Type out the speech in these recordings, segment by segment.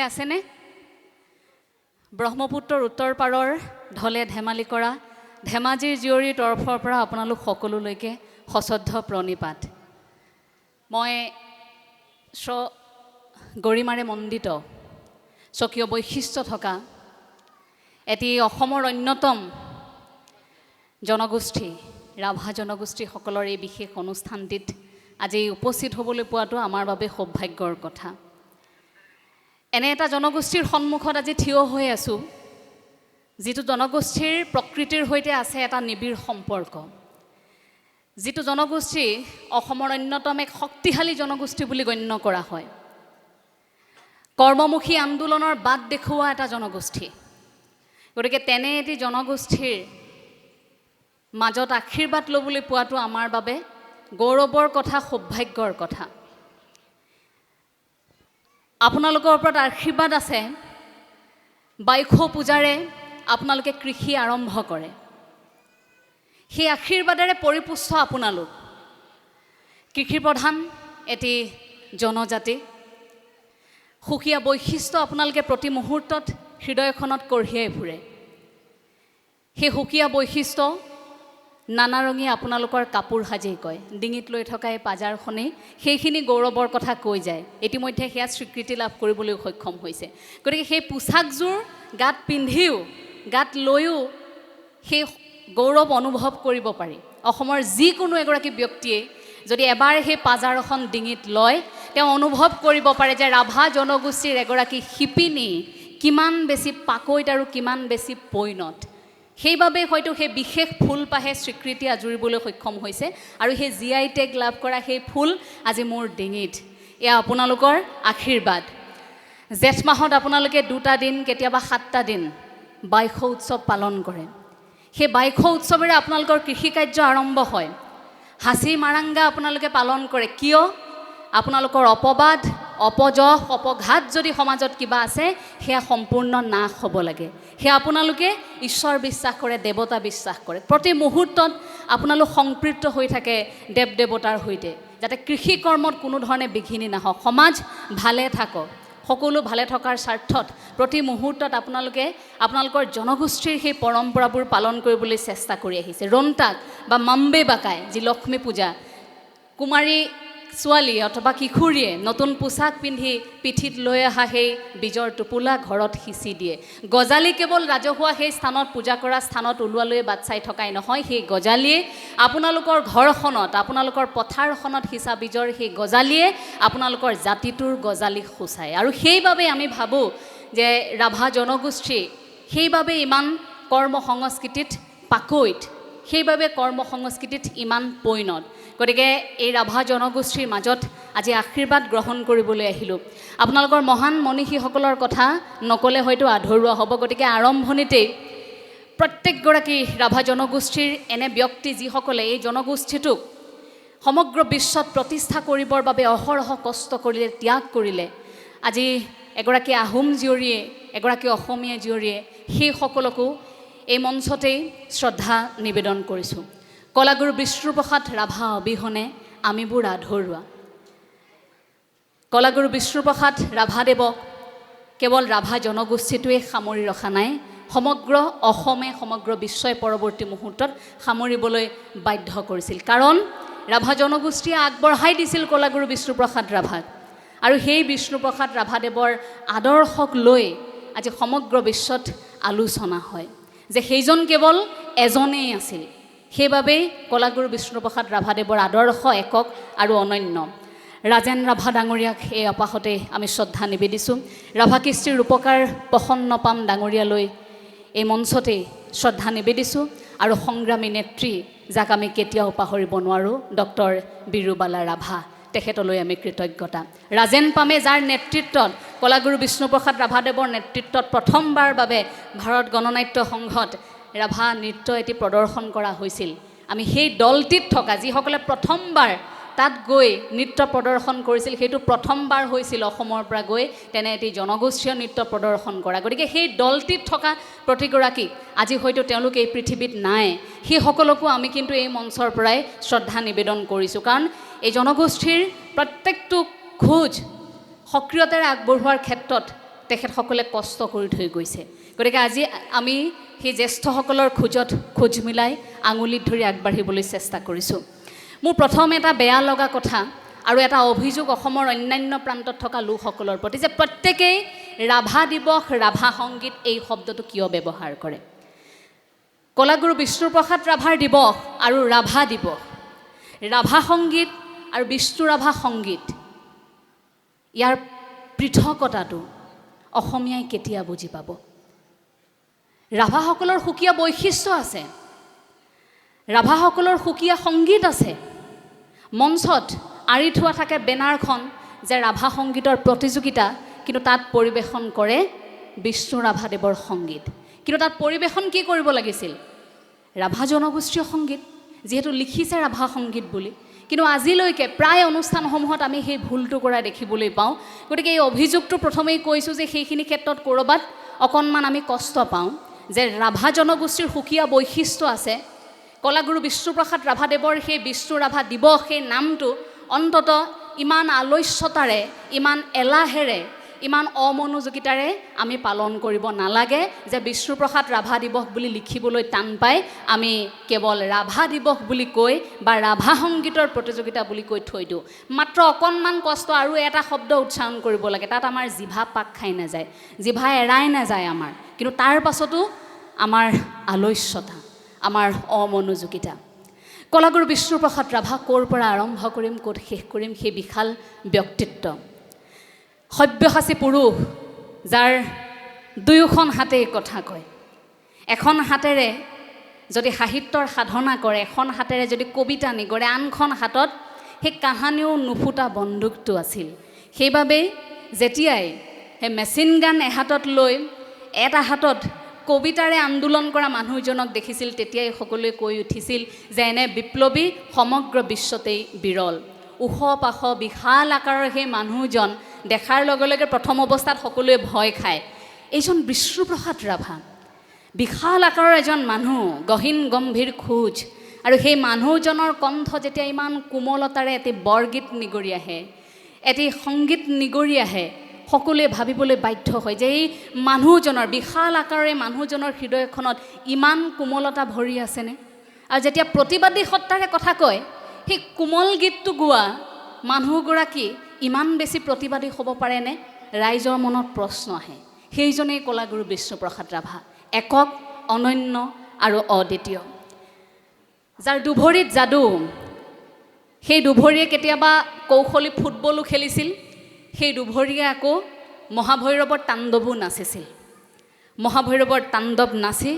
আছেনে? ব্ৰহ্মপুত্ৰৰ উত্তৰ পাৰৰ ঢলে ধেমালি কৰা ধেমাজিৰ জীয়ৰীৰ তৰফৰ পৰা আপোনালোক সকলোলৈকে সশ্ৰদ্ধ প্ৰণিপাত। মই গৰিমাৰে মণ্ডিত স্বকীয় বৈশিষ্ট্য থকা এটি অসমৰ অন্যতম জনগোষ্ঠী ৰাভা জনগোষ্ঠীসকলৰ এই বিশেষ অনুষ্ঠানটিত আজি উপস্থিত হ'বলৈ পোৱাটো আমাৰ বাবে সৌভাগ্যৰ কথা। এনে এটা জনগোষ্ঠীৰ সন্মুখত আজি থিয় হৈ আছোঁ, যিটো জনগোষ্ঠীৰ প্ৰকৃতিৰ সৈতে আছে এটা নিবিড় সম্পৰ্ক, যিটো জনগোষ্ঠী অসমৰ অন্যতম এক শক্তিশালী জনগোষ্ঠী বুলি গণ্য কৰা হয়। কৰ্মমুখী আন্দোলনৰ বাট দেখুওৱা এটা জনগোষ্ঠী। গতিকে তেনে এটি জনগোষ্ঠীৰ মাজত আশীৰ্বাদ ল'বলৈ পোৱাটো আমাৰ বাবে গৌৰৱৰ কথা, সৌভাগ্যৰ কথা। আপোনালোকৰ ওপৰত আশীৰ্বাদ আছে। বাইশ পূজাৰে আপোনালোকে কৃষি আৰম্ভ কৰে, সেই আশীৰ্বাদেৰে পৰিপুষ্ট আপোনালোক। কৃষিপ্ৰধান এটি জনজাতি, সুকীয়া বৈশিষ্ট্য আপোনালোকে প্ৰতি মুহূৰ্তত হৃদয়খনত কঢ়িয়াই ফুৰে। সেই সুকীয়া বৈশিষ্ট্য নানাৰঙী আপোনালোকৰ কাপোৰ সাজেই কয়। ডিঙিত লৈ থকা এই পাজাৰখনেই সেইখিনি গৌৰৱৰ কথা কৈ যায়। ইতিমধ্যে সেয়া স্বীকৃতি লাভ কৰিবলৈ সক্ষম হৈছে। গতিকে সেই পোচাকযোৰ গাত পিন্ধিও, গাত লৈও সেই গৌৰৱ অনুভৱ কৰিব পাৰি। অসমৰ যিকোনো এগৰাকী ব্যক্তিয়ে যদি এবাৰ সেই পাজাৰখন ডিঙিত লয়, তেওঁ অনুভৱ কৰিব পাৰে যে ৰাভা জনগোষ্ঠীৰ এগৰাকী শিপিনী কিমান বেছি পাকৈত আৰু কিমান বেছি পৈণত। সেইবাবে হয়তো সেই বিশেষ ফুলপাহে স্বীকৃতি আজুৰিবলৈ সক্ষম হৈছে আৰু সেই GI টেগ লাভ কৰা সেই ফুল আজি মোৰ ডিঙিত। এয়া আপোনালোকৰ আশীৰ্বাদ। জেঠ মাহত আপোনালোকে 2টা দিন, কেতিয়াবা 7টা দিন বাইশ উৎসৱ পালন কৰে। সেই বাইশ উৎসৱেৰে আপোনালোকৰ কৃষিকাৰ্য আৰম্ভ হয়। হাঁচি মাৰাংগা আপোনালোকে পালন কৰে। কিয়? আপোনালোকৰ অপবাদ, অপযশ, অপঘাত যদি সমাজত কিবা আছে, সেয়া সম্পূৰ্ণ নাশ হ'ব লাগে। সেয়া আপোনালোকে ঈশ্বৰ বিশ্বাস কৰে, দেৱতা বিশ্বাস কৰে। প্ৰতি মুহূৰ্তত আপোনালোক সংপৃক্ত হৈ থাকে দেৱ দেৱতাৰ সৈতে, যাতে কৃষি কৰ্মত কোনো ধৰণে বিঘিনি নাহক, সমাজ ভালে থাকক। সকলো ভালে থকাৰ স্বাৰ্থত প্ৰতি মুহূৰ্তত আপোনালোকে আপোনালোকৰ জনগোষ্ঠীৰ সেই পৰম্পৰাবোৰ পালন কৰিবলৈ চেষ্টা কৰি আহিছে। ৰন্তাক বা মাম্বে বাকাই, যি লক্ষ্মী পূজা, কুমাৰী ছোৱালী অথবা কিশোৰীয়ে নতুন পোচাক পিন্ধি পিঠিত লৈ অহা সেই বীজৰ টোপোলা ঘৰত সিঁচি দিয়ে। গজালি কেৱল ৰাজহুৱা সেই স্থানত পূজা কৰা স্থানত ওলোৱালৈ বাট চাই থকাই নহয়, সেই গজালিয়ে আপোনালোকৰ ঘৰখনত, আপোনালোকৰ পথাৰখনত সিঁচা বীজৰ সেই গজালিয়ে আপোনালোকৰ জাতিটোৰ গজালি সূচায়। আৰু সেইবাবে আমি ভাবোঁ যে ৰাভা জনগোষ্ঠী সেইবাবে ইমান কৰ্ম সংস্কৃতিত পাকৈত, সেইবাবে কৰ্ম সংস্কৃতিত ইমান পৈণত। গতিকে এই ৰাভা জনগোষ্ঠীৰ মাজত আজি আশীৰ্বাদ গ্ৰহণ কৰিবলৈ আহিলোঁ। আপোনালোকৰ মহান মনীষীসকলৰ কথা নক'লে হয়তো আধৰুৱা হ'ব। গতিকে আৰম্ভণিতেই প্ৰত্যেকগৰাকী ৰাভা জনগোষ্ঠীৰ এনে ব্যক্তি যিসকলে এই জনগোষ্ঠীটোক সমগ্ৰ বিশ্বত প্ৰতিষ্ঠা কৰিবৰ বাবে অহৰহ কষ্ট কৰিলে, ত্যাগ কৰিলে, আজি এগৰাকী আহোম জীয়ৰীয়ে, এগৰাকী অসমীয়া জীয়ৰীয়ে সেই সকলকো এই মঞ্চতেই শ্ৰদ্ধা নিবেদন কৰিছোঁ। কলাগুৰু বিষ্ণুপ্ৰসাদ ৰাভা অবিহনে আমিবোৰ আধৰুৱা। কলাগুৰু বিষ্ণুপ্ৰসাদ ৰাভাদেৱক কেৱল ৰাভা জনগোষ্ঠীটোৱে সামৰি ৰখা নাই, সমগ্ৰ অসমে, সমগ্ৰ বিশ্বই পৰৱৰ্তী মুহূৰ্তত সামৰিবলৈ বাধ্য কৰিছিল। কাৰণ ৰাভা জনগোষ্ঠীয়ে আগবঢ়াই দিছিল কলাগুৰু বিষ্ণুপ্ৰসাদ ৰাভাক। আৰু সেই বিষ্ণুপ্ৰসাদ ৰাভাদেৱৰ আদৰ্শক লৈ আজি সমগ্ৰ বিশ্বত আলোচনা হয় যে সেইজন কেৱল এজনেই আছিল। সেইবাবেই কলাগুৰু বিষ্ণুপ্ৰসাদ ৰাভাদেৱৰ আদৰ্শ একক আৰু অনন্য। ৰাজেন ৰাভা ডাঙৰীয়াক এই অপাহতে আমি শ্ৰদ্ধা নিবেদিছোঁ। ৰাভা কৃষ্টিৰ ৰূপকাৰ প্ৰসন্ন পাম ডাঙৰীয়ালৈ এই মঞ্চতেই শ্ৰদ্ধা নিবেদিছোঁ। আৰু সংগ্ৰামী নেত্ৰী, যাক আমি কেতিয়াও পাহৰিব নোৱাৰোঁ, ডক্টৰ বিৰুবালা ৰাভা, তেখেতলৈ আমি কৃতজ্ঞতা। ৰাজেন পামে যাৰ নেতৃত্বত, কলাগুৰু বিষ্ণুপ্ৰসাদ ৰাভাদেৱৰ নেতৃত্বত প্ৰথমবাৰ বাবে ভাৰত গণনাট্য সংঘত ৰাভা নৃত্য এটি প্ৰদৰ্শন কৰা হৈছিল। আমি সেই দলটিত থকা যিসকলে প্ৰথমবাৰ তাত গৈ নৃত্য প্ৰদৰ্শন কৰিছিল, সেইটো প্ৰথমবাৰ হৈছিল অসমৰ পৰা গৈ তেনে এটি জনগোষ্ঠীয় নৃত্য প্ৰদৰ্শন কৰা। গতিকে সেই দলটিত থকা প্ৰতিগৰাকীক আজি হয়তো তেওঁলোক এই পৃথিৱীত নাই, সেইসকলকো আমি কিন্তু এই মঞ্চৰ পৰাই শ্ৰদ্ধা নিবেদন কৰিছোঁ। কাৰণ এই জনগোষ্ঠীৰ প্ৰত্যেকটো খোজ সক্ৰিয়তাৰে আগবঢ়োৱাৰ ক্ষেত্ৰত তেখেতসকলে কষ্ট কৰি থৈ গৈছে। গতিকে আজি আমি সেই জ্যেষ্ঠসকলৰ খোজত খোজ মিলাই আঙুলিত ধৰি আগবাঢ়িবলৈ চেষ্টা কৰিছোঁ। মোৰ প্ৰথম এটা বেয়া লগা কথা আৰু এটা অভিযোগ অসমৰ অন্যান্য প্ৰান্তত থকা লোকসকলৰ প্ৰতি যে প্ৰত্যেকেই ৰাভা দিৱস, ৰাভা সংগীত এই শব্দটো কিয় ব্যৱহাৰ কৰে। কলাগুৰু বিষ্ণুপ্ৰসাদ ৰাভাৰ দিৱস আৰু ৰাভা দিৱস, ৰাভা সংগীত আৰু বিষ্ণু ৰাভা সংগীত, ইয়াৰ পৃথকতাটো অসমীয়াই কেতিয়া বুজি পাব। ৰাভাসকলৰ সুকীয়া বৈশিষ্ট্য আছে, ৰাভাসকলৰ সুকীয়া সংগীত আছে। মঞ্চত আঁৰি থোৱা থাকে বেনাৰখন যে ৰাভা সংগীতৰ প্ৰতিযোগিতা, কিন্তু তাত পৰিৱেশন কৰে বিষ্ণু ৰাভাদেৱৰ সংগীত। কিন্তু তাত পৰিৱেশন কি কৰিব লাগিছিল? ৰাভা জনগোষ্ঠীয় সংগীত, যিহেতু লিখিছে ৰাভা সংগীত বুলি। কিন্তু আজিলৈকে প্ৰায় অনুষ্ঠানসমূহত আমি সেই ভুলটো কৰা দেখিবলৈ পাওঁ। গতিকে এই অভিযোগটো প্ৰথমেই কৈছোঁ যে সেইখিনি ক্ষেত্ৰত ক'ৰবাত অকণমান আমি কষ্ট পাওঁ যে ৰাভা জনগোষ্ঠীৰ সুকীয়া বৈশিষ্ট্য আছে। কলাগুৰু বিষ্ণুপ্ৰসাদ ৰাভাদেৱৰ সেই বিষ্ণু ৰাভা দিৱস, সেই নামটো অন্তত ইমান আলস্যতাৰে, ইমান এলাহেৰে, ইমান অমনোযোগিতাৰে আমি পালন কৰিব নালাগে যে বিষ্ণুপ্ৰসাদ ৰাভা দিৱস বুলি লিখিবলৈ টান পাই আমি কেৱল ৰাভা দিৱস বুলি কৈ বা ৰাভা সংগীতৰ প্ৰতিযোগিতা বুলি কৈ থৈ দিওঁ। মাত্ৰ অকণমান কষ্ট আৰু এটা শব্দ উচ্চাৰণ কৰিব লাগে, তাত আমাৰ জিভা পাক খাই নাযায়, জিভা এৰাই নাযায় আমাৰ। কিন্তু তাৰ পাছতো আমাৰ আলস্যতা, আমাৰ অমনোযোগিতা। কলাগুৰু বিষ্ণুপ্ৰসাদ ৰাভা ক'ৰ পৰা আৰম্ভ কৰিম, ক'ত শেষ কৰিম, সেই বিশাল ব্যক্তিত্ব। সব্যসাচী পুৰুষ, যাৰ দুয়োখন হাতেই কথা কয়। এখন হাতেৰে যদি সাহিত্যৰ সাধনা কৰে, এখন হাতেৰে যদি কবিতা নিগৰে, আনখন হাতত সেই কাহানিও নুফুটা বন্দুকটো আছিল। সেইবাবেই যেতিয়াই সেই মেচিন গান এহাতত লৈ এটা হাতত কবিতাৰে আন্দোলন কৰা মানুহজনক দেখিছিল, তেতিয়াই সকলোৱে কৈ উঠিছিল যে এনে বিপ্লৱী সমগ্ৰ বিশ্বতেই বিৰল। ওখ পাখ বিশাল আকাৰৰ সেই মানুহজন দেখাৰ লগে লগে প্ৰথম অৱস্থাত সকলোৱে ভয় খায়। এইজন বিষ্ণুপ্ৰসাদ ৰাভা, বিশাল আকাৰৰ এজন মানুহ, গহীন গম্ভীৰ খোজ, আৰু সেই মানুহজনৰ কণ্ঠ যেতিয়া ইমান কোমলতাৰে এটি বৰগীত নিগৰি আহে, এটি সংগীত নিগৰি আহে, সকলোৱে ভাবিবলৈ বাধ্য হয় যে এই মানুহজনৰ, বিশাল আকাৰৰে মানুহজনৰ হৃদয়খনত ইমান কোমলতা ভৰি আছেনে। আৰু যেতিয়া প্ৰতিবাদী সত্তাৰে কথা কয়, সেই কোমল গীতটো গোৱা মানুহগৰাকী ইমান বেছি প্ৰতিবাদী হ'ব পাৰেনে? ৰাইজৰ মনত প্ৰশ্ন আহে। সেইজনেই কলাগুৰু বিষ্ণুপ্ৰসাদ ৰাভা, একক, অনন্য আৰু অদ্বিতীয়, যাৰ দুভৰিত যাদু। সেই দুভৰিয়ে কেতিয়াবা কৌশলী ফুটবলো খেলিছিল, সেই দুভৰিয়ে আকৌ মহাভৈৰৱৰ তাণ্ডৱো নাচিছিল। মহাভৈৰৱৰ তাণ্ডৱ নাচি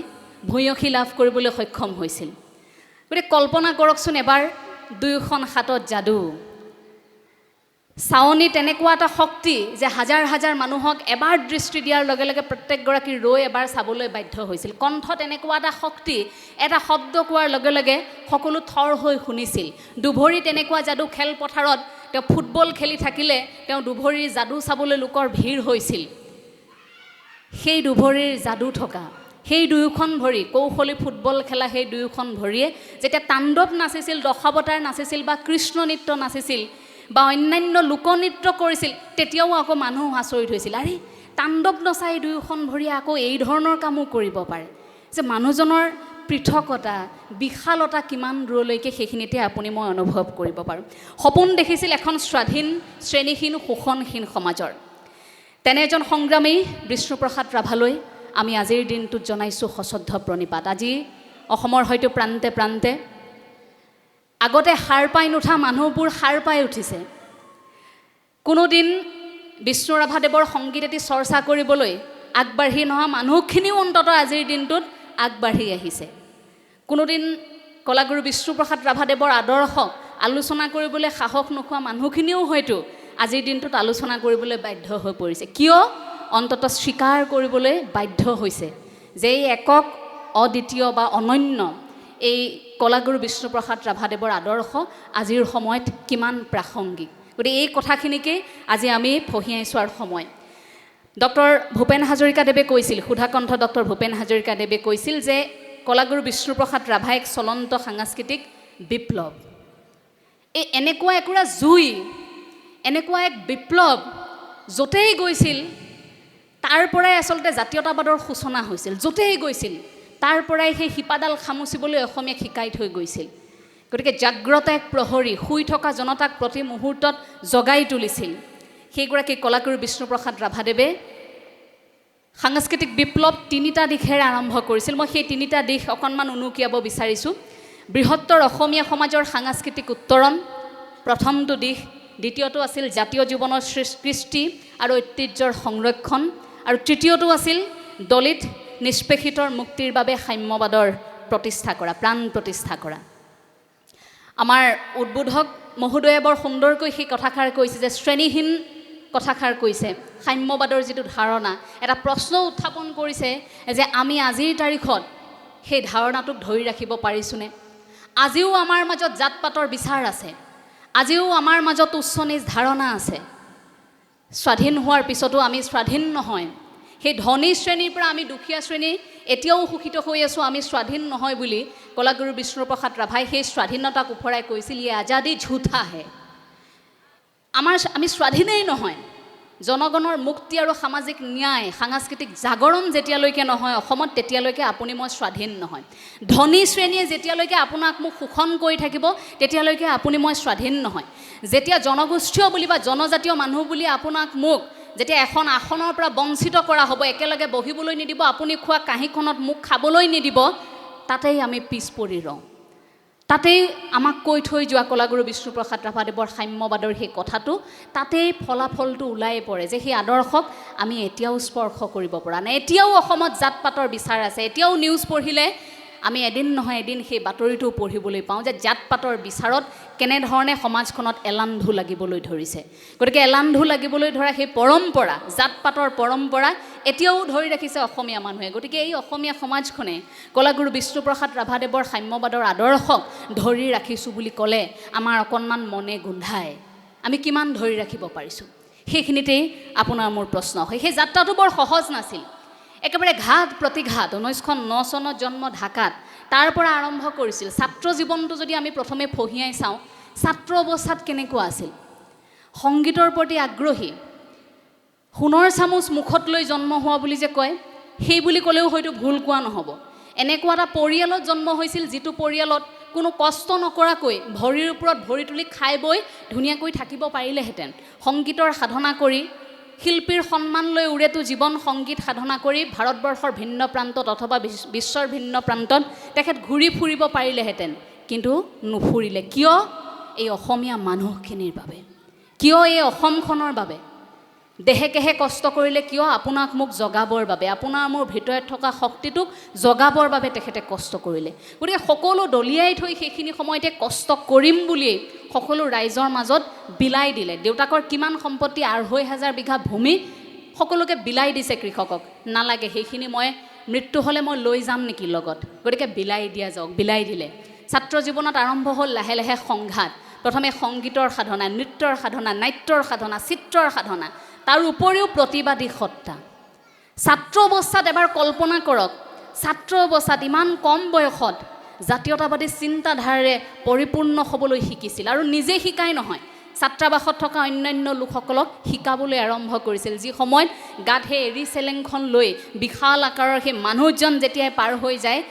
ভূয়সী লাভ কৰিবলৈ সক্ষম হৈছিল। গতিকে কল্পনা কৰকচোন, এবাৰ দুয়োখন হাতত যাদু, চাৱনী তেনেকুৱা এটা শক্তি যে হাজাৰ হাজাৰ মানুহক এবাৰ দৃষ্টি দিয়াৰ লগে লগে প্ৰত্যেকগৰাকী ৰৈ এবাৰ চাবলৈ বাধ্য হৈছিল। কণ্ঠত এনেকুৱা এটা শক্তি, এটা শব্দ কোৱাৰ লগে লগে সকলো থৰ হৈ শুনিছিল। দুভৰি তেনেকুৱা যাদু, খেলপথাৰত তেওঁ ফুটবল খেলি থাকিলে তেওঁ দুভৰিৰ যাদু চাবলৈ লোকৰ ভিৰ হৈছিল। সেই দুভৰিৰ যাদু থকা সেই দুয়োখন ভৰি, কৌশলী ফুটবল খেলা সেই দুয়োখন ভৰিয়ে যেতিয়া তাণ্ডৱ নাচিছিল, দশাৱতাৰ নাচিছিল বা কৃষ্ণ নৃত্য নাচিছিল বা অন্যান্য লোকনৃত্য কৰিছিল, তেতিয়াও আকৌ মানুহ আচৰিত হৈছিল, আৰে তাণ্ডৱ নচাই দুয়োখন ভৰিয়ে আকৌ এই ধৰণৰ কামো কৰিব পাৰে। যে মানুহজনৰ পৃথকতা, বিশালতা কিমান দূৰলৈকে, সেইখিনিতে আপুনি মই অনুভৱ কৰিব পাৰোঁ। সপোন দেখিছিল এখন স্বাধীন, শ্ৰেণীহীন, শোষণহীন সমাজৰ। তেনে এজন সংগ্ৰামী বিষ্ণুপ্ৰসাদ ৰাভালৈ আমি আজিৰ দিনটোত জনাইছোঁ সশ্ৰদ্ধ প্ৰণিপাত। আজি অসমৰ হয়তো প্ৰান্তে প্ৰান্তে আগতে সাৰ পাই নুঠা মানুহবোৰ সাৰ পাই উঠিছে। কোনোদিন বিষ্ণু ৰাভাদেৱৰ সংগীত এটি চৰ্চা কৰিবলৈ আগবাঢ়ি নহা মানুহখিনিও অন্ততঃ আজিৰ দিনটোত আগবাঢ়ি আহিছে। কোনোদিন কলাগুৰু বিষ্ণুপ্ৰসাদ ৰাভাদেৱৰ আদৰ্শক আলোচনা কৰিবলৈ সাহস নোখোৱা মানুহখিনিও হয়তো আজিৰ দিনটোত আলোচনা কৰিবলৈ বাধ্য হৈ পৰিছে। কিয়? অন্ততঃ স্বীকাৰ কৰিবলৈ বাধ্য হৈছে যে এই একক, অদ্বিতীয় বা অনন্য এই কলাগুৰু বিষ্ণুপ্ৰসাদ ৰাভাদেৱৰ আদৰ্শ আজিৰ সময়ত কিমান প্ৰাসংগিক। গতিকে এই কথাখিনিকেই আজি আমি ফঁহিয়াই চোৱাৰ সময়। ডক্টৰ ভূপেন হাজৰিকাদেৱে কৈছিল, সুধাকণ্ঠ ডক্টৰ ভূপেন হাজৰিকাদেৱে কৈছিল যে কলাগুৰু বিষ্ণুপ্ৰসাদ ৰাভা এক চলন্ত সাংস্কৃতিক বিপ্লৱ। এই এনেকুৱা একোৰা জুই, এনেকুৱা এক বিপ্লৱ য'তেই গৈছিল তাৰ পৰাই আচলতে জাতীয়তাবাদৰ সূচনা হৈছিল। য'তেই গৈছিল তাৰ পৰাই সেই শিপাডাল খামুচিবলৈ অসমীয়াক শিকাই থৈ গৈছিল। গতিকে জাগ্ৰত এক প্ৰহৰী শুই থকা জনতাক প্ৰতি মুহূৰ্তত জগাই তুলিছিল। সেইগৰাকী কলাগুৰু বিষ্ণুপ্ৰসাদ ৰাভাদেৱে সাংস্কৃতিক বিপ্লৱ 3টা দিশেৰে আৰম্ভ কৰিছিল। মই সেই 3টা দিশ অকণমান উনুকিয়াব বিচাৰিছোঁ। বৃহত্তৰ অসমীয়া সমাজৰ সাংস্কৃতিক উত্তৰণ প্ৰথমটো দিশ, দ্বিতীয়টো আছিল জাতীয় জীৱনৰ কৃষ্টি আৰু ঐতিহ্যৰ সংৰক্ষণ, আৰু তৃতীয়টো আছিল দলিত নিষ্পেষিতৰ মুক্তিৰ বাবে সাম্যবাদৰ প্ৰতিষ্ঠা কৰা, প্ৰাণ প্ৰতিষ্ঠা কৰা। আমাৰ উদ্বোধক মহোদয়ে বৰ সুন্দৰকৈ সেই কথাষাৰ কৈছে যে শ্ৰেণীহীন কথাষাৰ কৈছে। সাম্যবাদৰ যিটো ধাৰণা, এটা প্ৰশ্ন উত্থাপন কৰিছে যে আমি আজিৰ তাৰিখত সেই ধাৰণাটোক ধৰি ৰাখিব পাৰিছোঁনে? আজিও আমাৰ মাজত জাত পাতৰ বিচাৰ আছে, আজিও আমাৰ মাজত উচ্চ নিচ ধাৰণা আছে। স্বাধীন হোৱাৰ পিছতো আমি স্বাধীন নহয়। সেই ধনী শ্ৰেণীৰ পৰা আমি দুখীয়া শ্ৰেণী এতিয়াও শোষিত হৈ আছোঁ, আমি স্বাধীন নহয় বুলি কলাগুৰু বিষ্ণুপ্ৰসাদ ৰাভাই সেই স্বাধীনতাক ওফৰাই কৈছিল, ইয়ে আজাদী ঝুঠা হে। আমি স্বাধীনেই নহয়। জনগণৰ মুক্তি আৰু সামাজিক ন্যায়, সাংস্কৃতিক জাগৰণ যেতিয়ালৈকে নহয় অসমত, তেতিয়ালৈকে আপুনি মই স্বাধীন নহয়। ধনী শ্ৰেণীয়ে যেতিয়ালৈকে আপোনাক মোক শোষণ কৰি থাকিব, তেতিয়ালৈকে আপুনি মই স্বাধীন নহয়। যেতিয়া জনগোষ্ঠীয় বুলি বা জনজাতীয় মানুহ বুলি আপোনাক মোক যেতিয়া এখন আসনৰ পৰা বঞ্চিত কৰা হ'ব, একেলগে বহিবলৈ নিদিব, আপুনি খোৱা কাঁহীখনত মোক খাবলৈ নিদিব, তাতেই আমি পিছ পৰি ৰওঁ। তাতেই আমাক কৈ থৈ যোৱা কলাগুৰু বিষ্ণুপ্ৰসাদ ৰাভাদেৱৰ সাম্যবাদৰ সেই কথাটো, তাতেই ফলাফলটো ওলাই পৰে যে সেই আদৰ্শক আমি এতিয়াও স্পৰ্শ কৰিব পৰা নাই। এতিয়াও অসমত জাত পাতৰ বিচাৰ আছে। এতিয়াও নিউজ পঢ়িলে আমি এদিন নহয় এদিন সেই বাতৰিটো পঢ়িবলৈ পাওঁ যে জাত পাতৰ বিচাৰত কেনেধৰণে সমাজখনত এলান্ধু লাগিবলৈ ধৰিছে। গতিকে এলান্ধু লাগিবলৈ ধৰা সেই পৰম্পৰা, জাত পাতৰ পৰম্পৰা এতিয়াও ধৰি ৰাখিছে অসমীয়া মানুহে। গতিকে এই অসমীয়া সমাজখনে কলাগুৰু বিষ্ণুপ্ৰসাদ ৰাভাদেৱৰ সাম্যবাদৰ আদৰ্শক ধৰি ৰাখিছোঁ বুলি ক'লে আমাৰ অকণমান মনে গোন্ধায়। আমি কিমান ধৰি ৰাখিব পাৰিছোঁ, সেইখিনিতেই আপোনাৰ মোৰ প্ৰশ্ন হয়। সেই যাত্ৰাটো বৰ সহজ নাছিল। একেবাৰে ঘাত প্ৰতিঘাত। 1909 চনত জন্ম ঢাকাত, তাৰ পৰা আৰম্ভ কৰিছিল। ছাত্ৰ জীৱনটো যদি আমি প্ৰথমে ফঁহিয়াই চাওঁ, ছাত্ৰ অৱস্থাত কেনেকুৱা আছিল? সংগীতৰ প্ৰতি আগ্ৰহী, সোণৰ চামুচ মুখত লৈ জন্ম হোৱা বুলি যে কয়, সেই বুলি ক'লেও হয়তো ভুল কোৱা নহ'ব। এনেকুৱা এটা পৰিয়ালত জন্ম হৈছিল যিটো পৰিয়ালত কোনো কষ্ট নকৰাকৈ ভৰিৰ ওপৰত ভৰি তুলি খাই বৈ ধুনীয়াকৈ থাকিব পাৰিলেহেঁতেন। সংগীতৰ সাধনা কৰি, শিল্পীৰ সন্মান লৈ উৰেটো জীৱন সংগীত সাধনা কৰি ভাৰতবৰ্ষৰ ভিন্ন প্ৰান্তত অথবা বিশ্বৰ ভিন্ন প্ৰান্তত তেখেত ঘূৰি ফুৰিব পাৰিলেহেঁতেন, কিন্তু নুফুৰিলে। কিয়? এই অসমীয়া মানুহখিনিৰ বাবে। কিয়? এই অসমখনৰ বাবে। দেহে কেহে কষ্ট কৰিলে কিয়? আপোনাক মোক জগাবৰ বাবে, আপোনাৰ মোৰ ভিতৰত থকা শক্তিটোক জগাবৰ বাবে তেখেতে কষ্ট কৰিলে। গতিকে সকলো দলিয়াই থৈ সেইখিনি সময়তে কষ্ট কৰিম বুলিয়েই সকলো ৰাইজৰ মাজত বিলাই দিলে। দেউতাকৰ কিমান সম্পত্তি, 2,500 বিঘা ভূমি সকলোকে বিলাই দিছে কৃষকক। নালাগে, সেইখিনি মই মৃত্যু হ'লে মই লৈ যাম নেকি লগত, গতিকে বিলাই দিয়া যাওক, বিলাই দিলে। ছাত্ৰ জীৱনত আৰম্ভ হ'ল লাহে লাহে সংঘাত। প্ৰথমে সংগীতৰ সাধনা, নৃত্যৰ সাধনা, নাট্যৰ সাধনা, চিত্ৰৰ সাধনা, তাৰ উপৰিও প্ৰতিবাদী সত্তা। ছাত্ৰ অৱস্থাত এবাৰ কল্পনা কৰক, ছাত্ৰ অৱস্থাত ইমান কম বয়সত জাতীয়তাবাদী চিন্তাধাৰাৰে পৰিপূৰ্ণ হ'বলৈ শিকিছিল। আৰু নিজে শিকাই নহয়, ছাত্ৰাবাসত থকা অন্যান্য লোকসকলক শিকাবলৈ আৰম্ভ কৰিছিল। যি সময়ত গাত সেই এৰী চেলেংখন লৈ বিশাল আকাৰৰ সেই মানুহজন যেতিয়াই পাৰ হৈ যায়,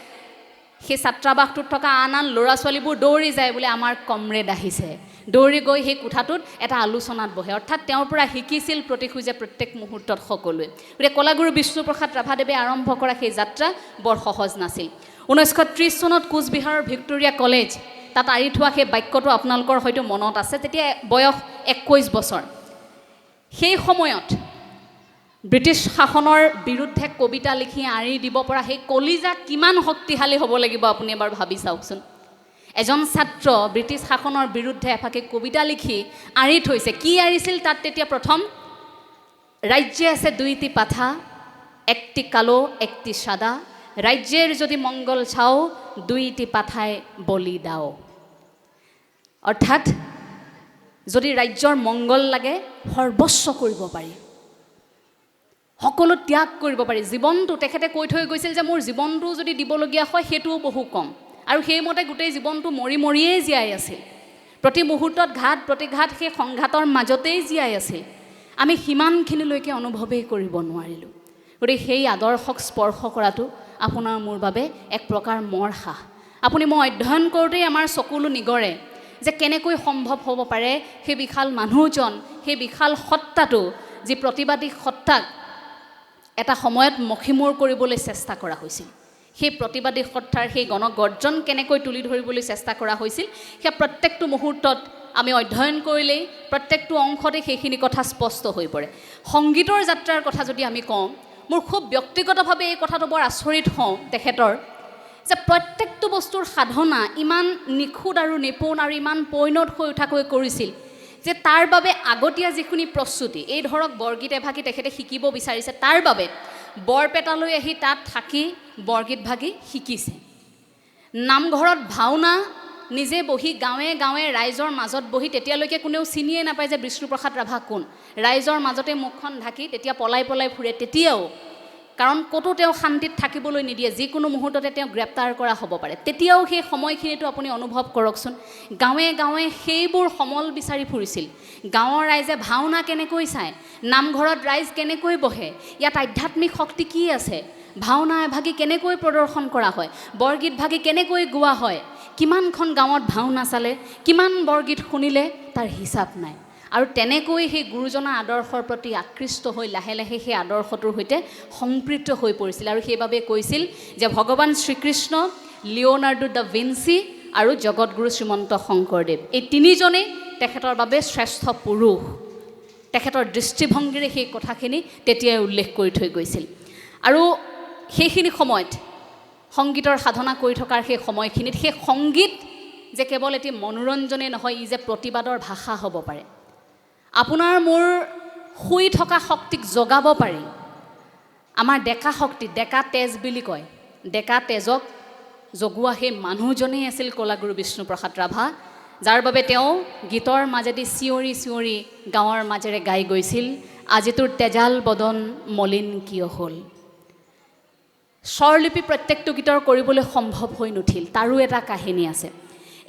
সেই ছাত্ৰাবাসটোত থকা আন আন ল'ৰা ছোৱালীবোৰ দৌৰি যায় বোলে আমাৰ কমৰেড আহিছে। দৌৰি গৈ সেই কোঠাটোত এটা আলোচনাত বহে। অৰ্থাৎ তেওঁৰ পৰা শিকিছিল প্ৰতিখোজে প্ৰত্যেক মুহূৰ্তত সকলোৱে। গতিকে কলাগুৰু বিষ্ণুপ্ৰসাদ ৰাভাদেৱে আৰম্ভ কৰা সেই যাত্ৰা বৰ সহজ নাছিল। 1930 চনত কোচবিহাৰৰ ভিক্টোৰিয়া কলেজ, তাত আঁৰি থোৱা সেই বাক্যটো আপোনালোকৰ হয়তো মনত আছে। তেতিয়া বয়স 21 বছৰ। সেই সময়ত ব্ৰিটিছ শাসনৰ বিৰুদ্ধে কবিতা লিখি আঁৰি দিব পৰা সেই কলিজা কিমান শক্তিশালী হ'ব লাগিব আপুনি এবাৰ ভাবি চাওকচোন। এজন ছাত্ৰ ব্ৰিটিছ শাসনৰ বিৰুদ্ধে এফাকি কবিতা লিখি আঁৰি থৈছে। কি আঁৰিছিল তাত তেতিয়া? প্ৰথম, ৰাজ্যে আছে দুইটি পাঠা, একটি কালো একটি সাদা, ৰাজ্যেৰ যদি মংগল চাও, দুইটি পাঠাই বলি দাও। অৰ্থাৎ যদি ৰাজ্যৰ মংগল লাগে, সৰ্বস্ব কৰিব পাৰি, সকলো ত্যাগ কৰিব পাৰি। জীৱনটো তেখেতে কৈ থৈ গৈছিল যে মোৰ জীৱনটো যদি দিবলগীয়া হয় সেইটোও বহু কম। আৰু সেইমতে গোটেই জীৱনটো মৰি মৰিয়েই জীয়াই আছিল। প্ৰতি মুহূৰ্তত ঘাত প্ৰতিঘাত, সেই সংঘাতৰ মাজতেই জীয়াই আছিল। আমি সিমানখিনিলৈকে অনুভৱেই কৰিব নোৱাৰিলোঁ। গতিকে সেই আদৰ্শক স্পৰ্শ কৰাটো আপোনাৰ মোৰ বাবে এক প্ৰকাৰ মৰসাহ। আপুনি মই অধ্যয়ন কৰোঁতেই আমাৰ চকুলো নিগৰে যে কেনেকৈ সম্ভৱ হ'ব পাৰে সেই বিশাল মানুহজন, সেই বিশাল সত্তাটো, যি প্ৰতিবাদী সত্তাক এটা সময়ত মষিমূৰ কৰিবলৈ চেষ্টা কৰা হৈছিল। সেই প্ৰতিবাদী সত্তাৰ সেই গণগৰ্জন কেনেকৈ তুলি ধৰিবলৈ চেষ্টা কৰা হৈছিল, সেই প্ৰত্যেকটো মুহূৰ্তত আমি অধ্যয়ন কৰিলেই প্ৰত্যেকটো অংশতে সেইখিনি কথা স্পষ্ট হৈ পৰে। সংগীতৰ যাত্ৰাৰ কথা যদি আমি কওঁ, মোৰ খুব ব্যক্তিগতভাৱে এই কথাটো বৰ আচৰিত হওঁ তেখেতৰ, যে প্ৰত্যেকটো বস্তুৰ সাধনা ইমান নিখুঁত আৰু নিপুণ আৰু ইমান পৈণত হৈ উঠাকৈ কৰিছিল যে তাৰ বাবে আগতীয়া যিখিনি প্ৰস্তুতি, এই ধৰক বৰগীত এভাগি তেখেতে শিকিব বিচাৰিছে, তাৰ বাবে বৰপেটালৈ আহি তাত থাকি বৰগীত ভাগি শিকিছে। নামঘৰত ভাওনা নিজে বহি গাঁৱে গাঁৱে ৰাইজৰ মাজত বহি, তেতিয়ালৈকে কোনেও চিনিয়ে নাপায় যে বিষ্ণুপ্ৰসাদ ৰাভা কোন। ৰাইজৰ মাজতে মুখখন ঢাকি তেতিয়া পলাই পলাই ফুৰে। তেতিয়াও কাৰণ ক'তো তেওঁ শান্তিত থাকিবলৈ নিদিয়ে, যিকোনো মুহূৰ্ততে তেওঁ গ্ৰেপ্তাৰ কৰা হ'ব পাৰে। তেতিয়াও সেই সময়খিনিতো আপুনি অনুভৱ কৰকচোন, গাঁৱে গাঁৱে সেইবোৰ সমল বিচাৰি ফুৰিছিল। গাঁৱৰ ৰাইজে ভাওনা কেনেকৈ চায়, নামঘৰত ৰাইজ কেনেকৈ বহে, ইয়াত আধ্যাত্মিক শক্তি কি আছে, ভাওনা এভাগি কেনেকৈ প্ৰদৰ্শন কৰা হয়, বৰগীত ভাগি কেনেকৈ গোৱা হয়, কিমানখন গাঁৱত ভাওনা চালে, কিমান বৰগীত শুনিলে, তাৰ হিচাপ নাই। আৰু তেনেকৈ সেই গুৰুজনা আদৰ্শৰ প্ৰতি আকৃষ্ট হৈ লাহে লাহে সেই আদৰ্শটোৰ সৈতে সম্পৃক্ত হৈ পৰিছিল। আৰু সেইবাবে কৈছিল যে ভগৱান শ্ৰীকৃষ্ণ, লিঅ'নাৰ্ডো দা ভিঞ্চি আৰু জগতগুৰু শ্ৰীমন্ত শংকৰদেৱ, এই তিনিজনেই তেখেতৰ বাবে শ্ৰেষ্ঠ পুৰুষ। তেখেতৰ দৃষ্টিভংগীৰে সেই কথাখিনি তেতিয়াই উল্লেখ কৰি থৈ গৈছিল। আৰু সেইখিনি সময়ত সংগীতৰ সাধনা কৰি থকাৰ সেই সময়খিনিত সেই সংগীত যে কেৱল এটি মনোৰঞ্জনেই নহয়, ই যে প্ৰতিবাদৰ ভাষা হ'ব পাৰে, আপোনাৰ মোৰ শুই থকা শক্তিক জগাব পাৰি। আমাৰ ডেকা শক্তি, ডেকা তেজ বুলি কয়, ডেকা তেজক জগোৱা সেই মানুহজনেই আছিল কলাগুৰু বিষ্ণুপ্ৰসাদ ৰাভা, যাৰ বাবে তেওঁ গীতৰ মাজেদি চিঞৰি চিঞৰি গাঁৱৰ মাজেৰে গাই গৈছিল, আজি তোৰ তেজাল বদন মলিন কিয় হ'ল। স্বৰলিপি প্ৰত্যেকটো গীতৰ কৰিবলৈ সম্ভৱ হৈ নুঠিল, তাৰো এটা কাহিনী আছে।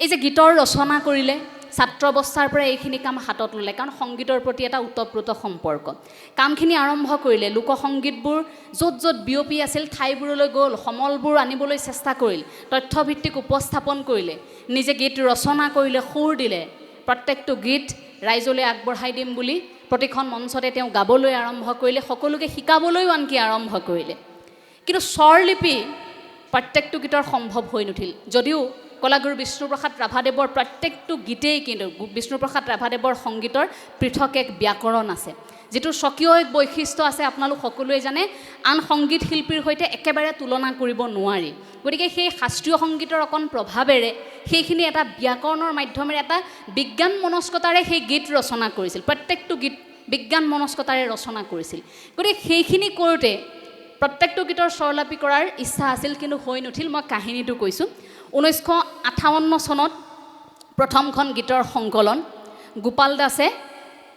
এই যে গীতৰ ৰচনা কৰিলে, ছাত্ৰ অৱস্থাৰ পৰা এইখিনি কাম হাতত ল'লে, কাৰণ সংগীতৰ প্ৰতি এটা ওতঃপ্ৰোত সম্পৰ্ক। কামখিনি আৰম্ভ কৰিলে, লোকসংগীতবোৰ য'ত য'ত বিয়পি আছিল ঠাইবোৰলৈ গ'ল, সমলবোৰ আনিবলৈ চেষ্টা কৰিল, তথ্যভিত্তিক উপস্থাপন কৰিলে, নিজে গীত ৰচনা কৰিলে, সুৰ দিলে, প্ৰত্যেকটো গীত ৰাইজলৈ আগবঢ়াই দিম বুলি প্ৰতিখন মঞ্চতে তেওঁ গাবলৈ আৰম্ভ কৰিলে, সকলোকে শিকাবলৈও আনকি আৰম্ভ কৰিলে। কিন্তু স্বৰলিপি প্ৰত্যেকটো গীতৰ সম্ভৱ হৈ নুঠিল। যদিও কলাগুৰু বিষ্ণুপ্ৰসাদ ৰাভাদেৱৰ প্ৰত্যেকটো গীতেই, কিন্তু বিষ্ণুপ্ৰসাদ ৰাভাদেৱৰ সংগীতৰ পৃথক এক ব্যাকৰণ আছে, যিটো স্বকীয় এক বৈশিষ্ট্য আছে, আপোনালোক সকলোৱে জানে, আন সংগীত শিল্পীৰ সৈতে একেবাৰে তুলনা কৰিব নোৱাৰি। গতিকে সেই শাস্ত্ৰীয় সংগীতৰ অকণ প্ৰভাৱেৰে সেইখিনি এটা ব্যাকৰণৰ মাধ্যমেৰে এটা বিজ্ঞান মনস্কতাৰে সেই গীত ৰচনা কৰিছিল, প্ৰত্যেকটো গীত বিজ্ঞান মনস্কতাৰে ৰচনা কৰিছিল। গতিকে সেইখিনি কৰোঁতে প্ৰত্যেকটো গীতৰ স্বৰলিপি কৰাৰ ইচ্ছা আছিল, কিন্তু হৈ নুঠিল। মই কাহিনীটো কৈছোঁ। 1958 চনত প্ৰথমখন গীতৰ সংকলন গোপাল দাসে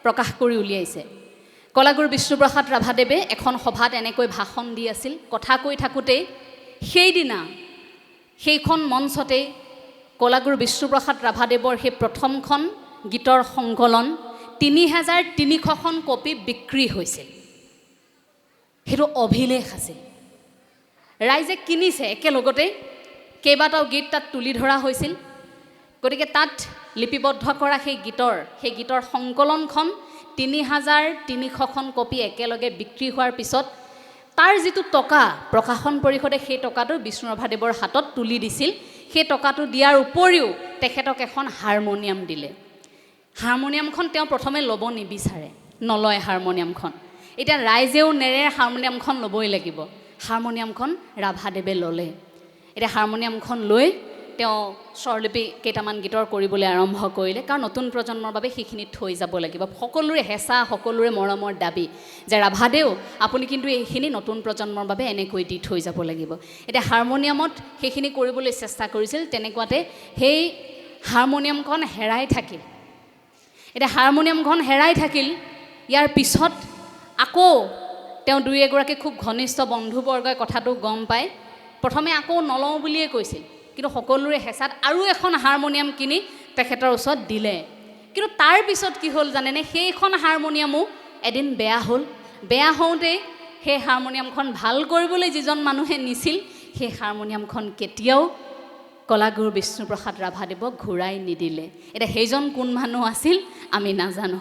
প্ৰকাশ কৰি উলিয়াইছে। কলাগুৰু বিষ্ণুপ্ৰসাদ ৰাভাদেৱে এখন সভাত এনেকৈ ভাষণ দি আছিল। কথা কৈ থাকোঁতেই সেইদিনা সেইখন মঞ্চতেই কলাগুৰু বিষ্ণুপ্ৰসাদ ৰাভাদেৱৰ সেই প্ৰথমখন গীতৰ সংকলন 3300খন কপি বিক্ৰী হৈছিল। সেইটো অভিলেখ আছিল। ৰাইজে কিনিছে, একেলগতে কেইবাটাও গীত তাত তুলি ধৰা হৈছিল। গতিকে তাত লিপিবদ্ধ কৰা সেই গীতৰ সংকলনখন 3300খন কপি একেলগে বিক্ৰী হোৱাৰ পিছত তাৰ যিটো টকা প্ৰকাশন পৰিষদে সেই টকাটো বিষ্ণু ৰাভাদেৱৰ হাতত তুলি দিছিল। সেই টকাটো দিয়াৰ উপৰিও তেখেতক এখন হাৰমনিয়াম দিলে। হাৰমনিয়ামখন তেওঁ প্ৰথমে ল'ব নিবিচাৰে, নলয় হাৰমনিয়ামখন। এতিয়া ৰাইজেও নেৰে, হাৰমনিয়ামখন ল'বই লাগিব। হাৰমনিয়ামখন ৰাভাদেৱে ল'লে। এতিয়া হাৰমনিয়ামখন লৈ তেওঁ স্বৰলিপি কেইটামান গীতৰ কৰিবলৈ আৰম্ভ কৰিলে, কাৰণ নতুন প্ৰজন্মৰ বাবে সেইখিনি থৈ যাব লাগিব। সকলোৰে হেঁচা, সকলোৰে মৰমৰ দাবী যে ৰাভাদেউ আপুনি কিন্তু এইখিনি নতুন প্ৰজন্মৰ বাবে এনেকৈ দি থৈ যাব লাগিব। এতিয়া হাৰমনিয়ামত সেইখিনি কৰিবলৈ চেষ্টা কৰিছিল। তেনেকুৱাতে সেই হাৰমনিয়ামখন হেৰাই থাকিল। এতিয়া হাৰমনিয়ামখন হেৰাই থাকিল। ইয়াৰ পিছত আকৌ তেওঁ দুই এগৰাকী খুব ঘনিষ্ঠ বন্ধুবৰ্গই কথাটো গম পায়। প্ৰথমে আকৌ নলওঁ বুলিয়ে কৈছিল, কিন্তু সকলোৰে হেঁচাত আৰু এখন হাৰমনিয়াম কিনি তেখেতৰ ওচৰত দিলে। কিন্তু তাৰ পিছত কি হ'ল জানেনে, সেইখন হাৰমনিয়ামো এদিন বেয়া হ'ল। বেয়া হওঁতেই সেই হাৰমনিয়ামখন ভাল কৰিবলৈ যিজন মানুহে নিছিল সেই হাৰমনিয়ামখন কেতিয়াও কলাগুৰু বিষ্ণুপ্ৰসাদ ৰাভাদেৱক ঘূৰাই নিদিলে। এতিয়া সেইজন কোন মানুহ আছিল আমি নাজানো।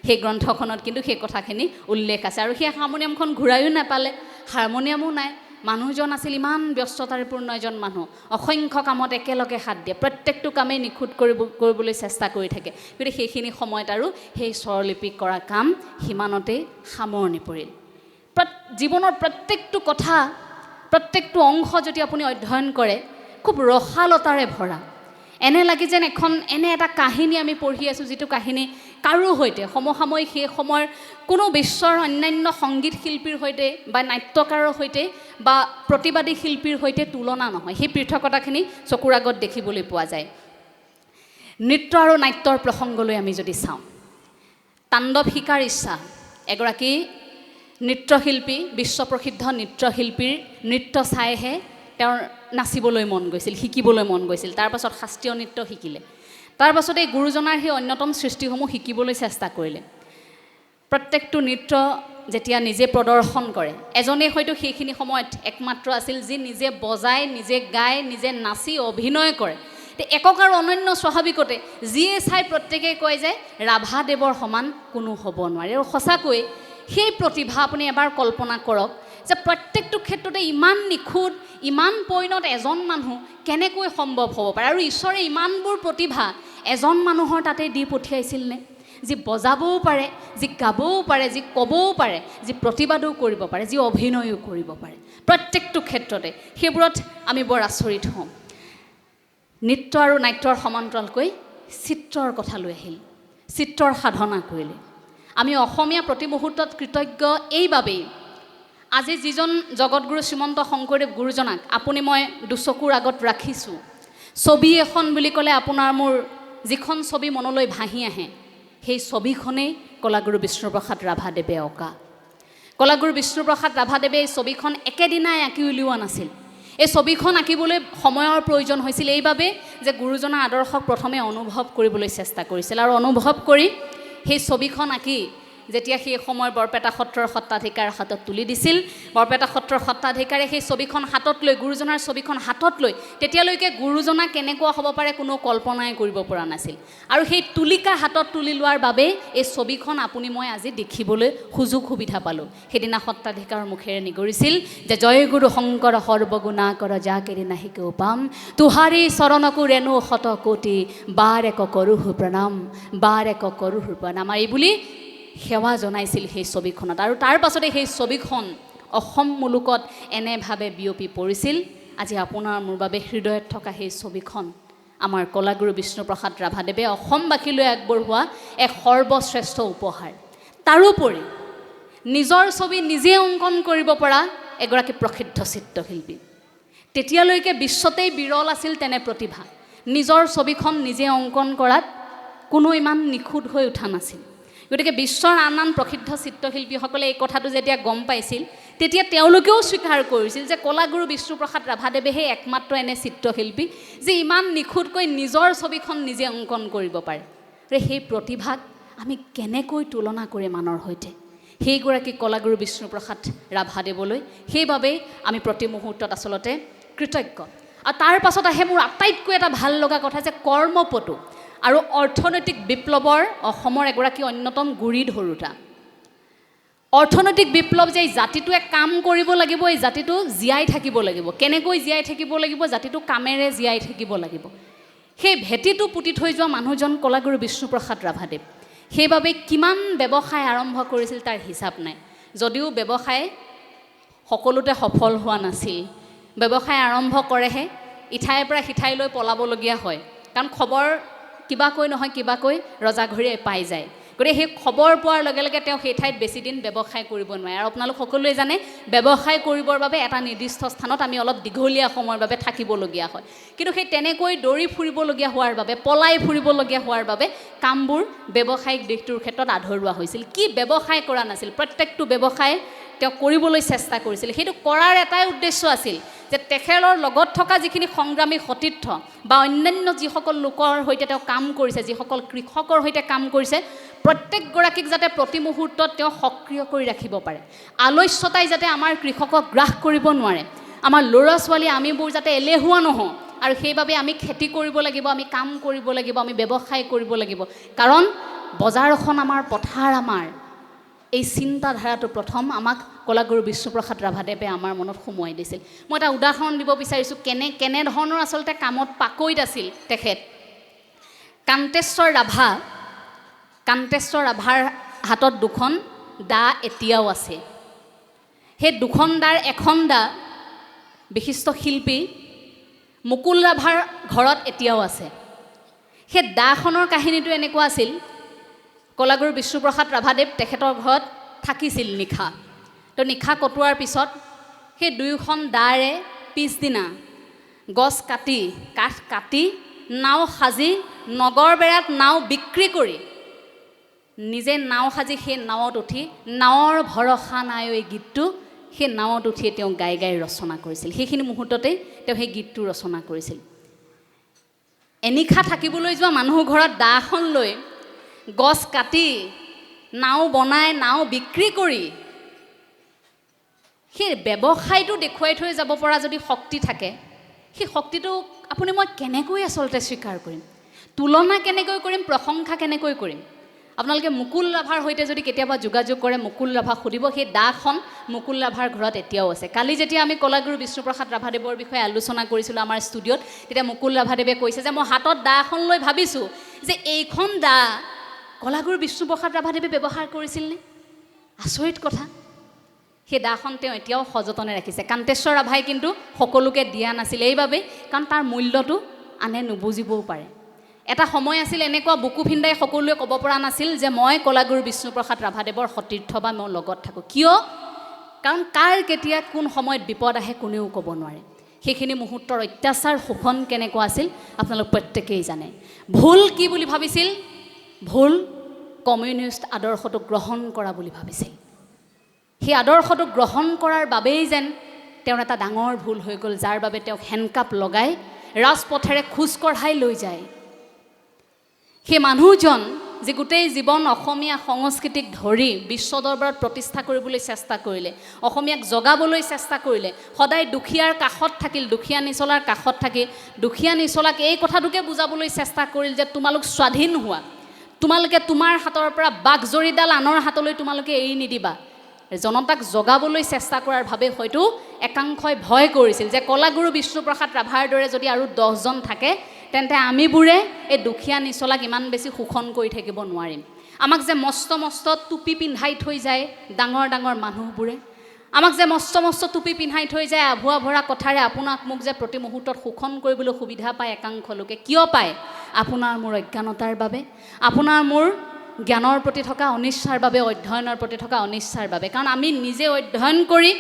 সেই গ্ৰন্থখনত কিন্তু সেই কথাখিনি উল্লেখ আছে। আৰু সেই হাৰমনিয়ামখন ঘূৰায়ো নাপালে, হাৰমনিয়ামো নাই। মানুহজন আছিল ইমান ব্যস্ততাপূৰ্ণ এজন মানুহ, অসংখ্য কামত একেলগে হাত দিয়ে, প্ৰত্যেকটো কামেই নিখুঁত কৰিবলৈ চেষ্টা কৰি থাকে। গতিকে সেইখিনি সময়ত আৰু সেই স্বৰলিপি কৰা কাম সিমানতেই সামৰণি পৰিল। জীৱনৰ প্ৰত্যেকটো কথা, প্ৰত্যেকটো অংশ যদি আপুনি অধ্যয়ন কৰে খুব ৰসালতাৰে ভৰা। এনে লাগে যেন এনে এটা কাহিনী আমি পঢ়ি আছোঁ, যিটো কাহিনী কাৰো সৈতে সমসাময়িক সেই সময়ৰ কোনো বিশ্বৰ অন্যান্য সংগীত শিল্পীৰ সৈতে বা নাট্যকাৰৰ সৈতে বা প্ৰতিবাদী শিল্পীৰ সৈতে তুলনা নহয়। সেই পৃথকতাখিনি চকুৰ আগত দেখিবলৈ পোৱা যায়। নৃত্য আৰু নাট্যৰ প্ৰসংগলৈ আমি যদি চাওঁ, তাণ্ডৱ শিকাৰ ইচ্ছা এগৰাকী নৃত্যশিল্পী, বিশ্বপ্ৰসিদ্ধ নৃত্যশিল্পীৰ নৃত্য চাইহে তেওঁৰ নাচিবলৈ মন গৈছিল, শিকিবলৈ মন গৈছিল। তাৰপাছত শাস্ত্ৰীয় নৃত্য শিকিলে। তাৰপাছত এই গুৰুজনাৰ সেই অন্যতম সৃষ্টিসমূহ শিকিবলৈ চেষ্টা কৰিলে। প্ৰত্যেকটো নৃত্য যেতিয়া নিজে প্ৰদৰ্শন কৰে, এজনেই হয়তো সেইখিনি সময়ত একমাত্ৰ আছিল যি নিজে বজায়, নিজে গায়, নিজে নাচি অভিনয় কৰে। একক আৰু অনন্য স্বাভাৱিকতে যিয়ে চাই প্ৰত্যেকেই কয় যে ৰাভাদেৱৰ সমান কোনো হ'ব নোৱাৰে। আৰু সঁচাকৈ সেই প্ৰতিভা আপুনি এবাৰ কল্পনা কৰক যে প্ৰত্যেকটো ক্ষেত্ৰতে ইমান নিখুঁত, ইমান পৰিণত এজন মানুহ কেনেকৈ সম্ভৱ হ'ব পাৰে। আৰু ঈশ্বৰে ইমানবোৰ প্ৰতিভা এজন মানুহৰ তাতে দি পঠিয়াইছিল নে? যি বজাবও পাৰে, যি গাবও পাৰে, যি ক'বও পাৰে, যি প্ৰতিবাদও কৰিব পাৰে, যি অভিনয়ো কৰিব পাৰে, প্ৰত্যেকটো ক্ষেত্ৰতে। সেইবোৰত আমি বৰ আচৰিত হওঁ। নৃত্য আৰু নাট্যৰ সমান্তৰালকৈ চিত্ৰৰ কথা লৈ আহিল, চিত্ৰৰ সাধনা কৰিলে। আমি অসমীয়া প্ৰতি মুহূৰ্তত কৃতজ্ঞ এইবাবেই, আজি যিজন জগতগুৰু শ্ৰীমন্ত শংকৰদেৱ গুৰুজনাক আপুনি মই দুচকুৰ আগত ৰাখিছোঁ, ছবি এখন বুলি ক'লে আপোনাৰ মোৰ যিখন ছবি মনলৈ ভাহি আহে সেই ছবিখনেই কলাগুৰু বিষ্ণুপ্ৰসাদ ৰাভাদেৱে অঁকা। কলাগুৰু বিষ্ণুপ্ৰসাদ ৰাভাদেৱে এই ছবিখন একেদিনাই আঁকি উলিওৱা নাছিল। এই ছবিখন আঁকিবলৈ সময়ৰ প্ৰয়োজন হৈছিল এইবাবে যে গুৰুজনাৰ আদৰ্শক প্ৰথমে অনুভৱ কৰিবলৈ চেষ্টা কৰিছিল। আৰু অনুভৱ কৰি সেই ছবিখন আঁকি যেতিয়া সেই সময়ৰ বৰপেটা সত্ৰৰ সত্ৰাধিকাৰ হাতত তুলি দিছিল, বৰপেটা সত্ৰৰ সত্ৰাধিকাৰে সেই ছবিখন হাতত লৈ, গুৰুজনাৰ ছবিখন হাতত লৈ, তেতিয়ালৈকে গুৰুজনা কেনেকুৱা হ'ব পাৰে কোনো কল্পনাই কৰিব পৰা নাছিল। আৰু সেই তুলিকা হাতত তুলি লোৱাৰ বাবে এই ছবিখন আপুনি মই আজি দেখিবলৈ সুযোগ সুবিধা পালোঁ। সেইদিনা সত্ৰাধিকাৰৰ মুখেৰে নিগৰিছিল যে জয় গুৰু শংকৰ সৰ্বগুণাকৰ যা কেৰি নাহিকেও পাম, তুহাৰী চৰণকো ৰেণু শত কোটি, বাৰ এক কৰোহু প্ৰণাম, বাৰ এক কৰোহু প্ৰণাম। এই বুলি সেৱা জনাইছিল সেই ছবিখনত। আৰু তাৰ পাছতে সেই ছবিখন অসম মুলুকত এনেভাৱে বিয়পি পৰিছিল। আজি আপোনাৰ মোৰ বাবে হৃদয়ত থকা সেই ছবিখন আমাৰ কলাগুৰু বিষ্ণুপ্ৰসাদ ৰাভাদেৱে অসমবাসীলৈ আগবঢ়োৱা এক সৰ্বশ্ৰেষ্ঠ উপহাৰ। তাৰোপৰি নিজৰ ছবি নিজে অংকন কৰিব পৰা এগৰাকী প্ৰসিদ্ধ চিত্ৰশিল্পী। তেতিয়ালৈকে বিশ্বতেই বিৰল আছিল তেনে প্ৰতিভা। নিজৰ ছবিখন নিজে অংকন কৰাত কোনো ইমান নিখুঁত হৈ উঠা নাছিল। গতিকে বিশ্বৰ আন আন প্ৰসিদ্ধ চিত্ৰশিল্পীসকলে এই কথাটো যেতিয়া গম পাইছিল, তেতিয়া তেওঁলোকেও স্বীকাৰ কৰিছিল যে কলাগুৰু বিষ্ণুপ্ৰসাদ ৰাভাদেৱেহে একমাত্ৰ এনে চিত্ৰশিল্পী যে ইমান নিখুঁতকৈ নিজৰ ছবিখন নিজে অংকন কৰিব পাৰে। সেই প্ৰতিভাক আমি কেনেকৈ তুলনা কৰিম আনৰ সৈতে? সেইগৰাকী কলাগুৰু বিষ্ণুপ্ৰসাদ ৰাভাদেৱলৈ সেইবাবেই আমি প্ৰতি মুহূৰ্তত আচলতে কৃতজ্ঞ। আৰু তাৰ পাছত আহে মোৰ আটাইতকৈ এটা ভাল লগা কথা যে কৰ্মপটু আৰু অৰ্থনৈতিক বিপ্লৱৰ অসমৰ এগৰাকী অন্যতম গুৰি ধৰোঁতা। অৰ্থনৈতিক বিপ্লৱ যে এই জাতিটোৱে কাম কৰিব লাগিব, এই জাতিটো জীয়াই থাকিব লাগিব। কেনেকৈ জীয়াই থাকিব লাগিব? জাতিটো কামেৰে জীয়াই থাকিব লাগিব। সেই ভেটিটো পুতি থৈ যোৱা মানুহজন কলাগুৰু বিষ্ণুপ্ৰসাদ ৰাভাদেৱ। সেইবাবে কিমান ব্যৱসায় আৰম্ভ কৰিছিল তাৰ হিচাপ নাই। যদিও ব্যৱসায় সকলোতে সফল হোৱা নাছিল, ব্যৱসায় আৰম্ভ কৰেহে, ইঠাইৰ পৰা সিঠাইলৈ পলাবলগীয়া হয়। কাৰণ খবৰ কিবাকৈ নহয় কিবাকৈ ৰজাঘৰীয়ে পাই যায়। গতিকে সেই খবৰ পোৱাৰ লগে লগে তেওঁ সেই ঠাইত বেছিদিন ব্যৱসায় কৰিব নোৱাৰে। আৰু আপোনালোক সকলোৱে জানে ব্যৱসায় কৰিবৰ বাবে এটা নিৰ্দিষ্ট স্থানত আমি অলপ দীঘলীয়া সময়ৰ বাবে থাকিবলগীয়া হয়। কিন্তু সেই তেনেকৈ দৌৰি ফুৰিবলগীয়া হোৱাৰ বাবে, পলাই ফুৰিবলগীয়া হোৱাৰ বাবে কামবোৰ ব্যৱসায়িক দিশটোৰ ক্ষেত্ৰত আধৰুৱা হৈছিল। কি ব্যৱসায় কৰা নাছিল? প্ৰত্যেকটো ব্যৱসায় তেওঁ কৰিবলৈ চেষ্টা কৰিছিল। সেইটো কৰাৰ এটাই উদ্দেশ্য আছিল যে তেখেতৰ লগত থকা যিখিনি সংগ্ৰামী সতীৰ্থ বা অন্যান্য যিসকল লোকৰ সৈতে তেওঁ কাম কৰিছে, যিসকল কৃষকৰ সৈতে কাম কৰিছে, প্ৰত্যেকগৰাকীক যাতে প্ৰতি মুহূৰ্তত তেওঁ সক্ৰিয় কৰি ৰাখিব পাৰে। আলস্যতাই যাতে আমাৰ কৃষকক গ্ৰাস কৰিব নোৱাৰে। আমাৰ ল'ৰা ছোৱালী আমিবোৰ যাতে এলেহুৱা নহওঁ, আৰু সেইবাবে আমি খেতি কৰিব লাগিব, আমি কাম কৰিব লাগিব, আমি ব্যৱসায় কৰিব লাগিব। কাৰণ বজাৰখন আমাৰ, পথাৰ আমাৰ। এই চিন্তাধাৰাটো প্ৰথম আমাক কলাগুৰু বিষ্ণুপ্ৰসাদ ৰাভাদেৱে আমাৰ মনত সোমোৱাই দিছিল। মই এটা উদাহৰণ দিব বিচাৰিছোঁ, কেনেধৰণৰ আচলতে কামত পাকৈত আছিল তেখেত। কান্তেশ্বৰ ৰাভাৰ হাতত দুখন দা এতিয়াও আছে। সেই দুখন দাৰ এখন দা বিশিষ্ট শিল্পী মুকুল ৰাভাৰ ঘৰত এতিয়াও আছে। সেই দাখনৰ কাহিনীটো এনেকুৱা আছিল, কলাগুৰু বিষ্ণুপ্ৰসাদ ৰাভাদেৱ তেখেতৰ ঘৰত থাকিছিল নিশা। তো নিশা কটোৱাৰ পিছত সেই দুয়োখন দাৰে পিছদিনা গছ কাটি, কাঠ কাটি, নাও সাজি, নগৰ বেৰাত নাও বিক্ৰী কৰি নিজে নাও সাজি সেই নাৱত উঠি, নাৱৰ ভৰসা নাই এই গীতটো সেই নাৱত উঠিয়ে তেওঁ গাই ৰচনা কৰিছিল। সেইখিনি মুহূৰ্ততেই তেওঁ সেই গীতটো ৰচনা কৰিছিল। এনিশা থাকিবলৈ যোৱা মানুহ ঘৰত দাখন লৈ, গছ কাটি, নাও বনাই, নাও বিক্ৰী কৰি সেই ব্যৱসায়টো দেখুৱাই থৈ যাব পৰা যদি শক্তি থাকে, সেই শক্তিটো আপুনি মই কেনেকৈ আচলতে স্বীকাৰ কৰিম, তুলনা কেনেকৈ কৰিম, প্ৰশংসা কেনেকৈ কৰিম? আপোনালোকে মুকুল ৰাভাৰ সৈতে যদি কেতিয়াবা যোগাযোগ কৰে, মুকুল ৰাভাক সুধিব, সেই দাখন মুকুল ৰাভাৰ ঘৰত এতিয়াও আছে। কালি যেতিয়া আমি কলাগুৰু বিষ্ণুপ্ৰসাদ ৰাভাদেৱৰ বিষয়ে আলোচনা কৰিছিলোঁ আমাৰ ষ্টুডিঅ'ত, তেতিয়া মুকুল ৰাভাদেৱে কৈছে যে মই হাতত দা এখন লৈ ভাবিছোঁ যে এইখন দা কলাগুৰু বিষ্ণুপ্ৰসাদ ৰাভাদেৱে ব্যৱহাৰ কৰিছিলনে? আচৰিত কথা। সেই দাখন তেওঁ এতিয়াও সযতনে ৰাখিছে। কান্তেশ্বৰ ৰাভাই কিন্তু সকলোকে দিয়া নাছিল, এইবাবেই কাৰণ তাৰ মূল্যটো আনে নুবুজিবও পাৰে। এটা সময় আছিল এনেকুৱা, বুকু ভিন্দাই সকলোৱে ক'ব পৰা নাছিল যে মই কলাগুৰু বিষ্ণুপ্ৰসাদ ৰাভাদেৱৰ সতীৰ্থ বা মই লগত থাকোঁ। কিয়? কাৰণ কাৰ কেতিয়া কোন সময়ত বিপদ আহে কোনেও ক'ব নোৱাৰে। সেইখিনি মুহূৰ্তৰ অত্যাচাৰ, শোষণ কেনেকুৱা আছিল আপোনালোক প্ৰত্যেকেই জানে। ভুল কি বুলি ভাবিছিল? ভুল কমিউনিষ্ট আদৰ্শটো গ্ৰহণ কৰা বুলি ভাবিছিল। সেই আদৰ্শটো গ্ৰহণ কৰাৰ বাবেই যেন তেওঁৰ এটা ডাঙৰ ভুল হৈ গ'ল, যাৰ বাবে তেওঁক হেণ্ডকাপ লগাই ৰাজপথেৰে খোজ কঢ়াই লৈ যায়। সেই মানুহজন যি গোটেই জীৱন অসমীয়া সংস্কৃতিক ধৰি বিশ্ব দৰবাৰত প্ৰতিষ্ঠা কৰিবলৈ চেষ্টা কৰিলে, অসমীয়াক জগাবলৈ চেষ্টা কৰিলে, সদায় দুখীয়াৰ কাষত থাকিল, দুখীয়া নিচলাৰ কাষত থাকি দুখীয়া নিচলাক এই কথাটোকে বুজাবলৈ চেষ্টা কৰিল যে তোমালোক স্বাধীন হোৱা, তোমালোকে তোমাৰ হাতৰ পৰা বাঘজৰীডাল আনৰ হাতলৈ তোমালোকে এৰি নিদিবা। জনতাক জগাবলৈ চেষ্টা কৰাৰ ভাৱে হয়তো একাংশই ভয় কৰিছিল যে কলাগুৰু বিষ্ণুপ্ৰসাদ ৰাভাৰ দৰে যদি আৰু 10জন থাকে তেন্তে আমিবোৰে এই দুখীয়া নিচলাক ইমান বেছি শোষণ কৰি থাকিব নোৱাৰিম। আমাক যে মস্ত মস্ত টুপি পিন্ধাই থৈ যায় ডাঙৰ ডাঙৰ মানুহবোৰে, আমাক যে মস্ত মস্ত টুপি পিন্ধাই থৈ যায় আভুৱা ভৰা কথাৰে আপোনাক মোক যে প্ৰতি মুহূৰ্তত শোষণ কৰিবলৈ সুবিধা পায় একাংশ লোকে। কিয় পায়? আপোনাৰ মোৰ অজ্ঞানতাৰ বাবে, আপোনাৰ মোৰ জ্ঞানৰ প্ৰতি থকা অনিচ্ছাৰ বাবে, অধ্যয়নৰ প্ৰতি থকা অনিচ্ছাৰ বাবে। কাৰণ আমি নিজে অধ্যয়ন কৰি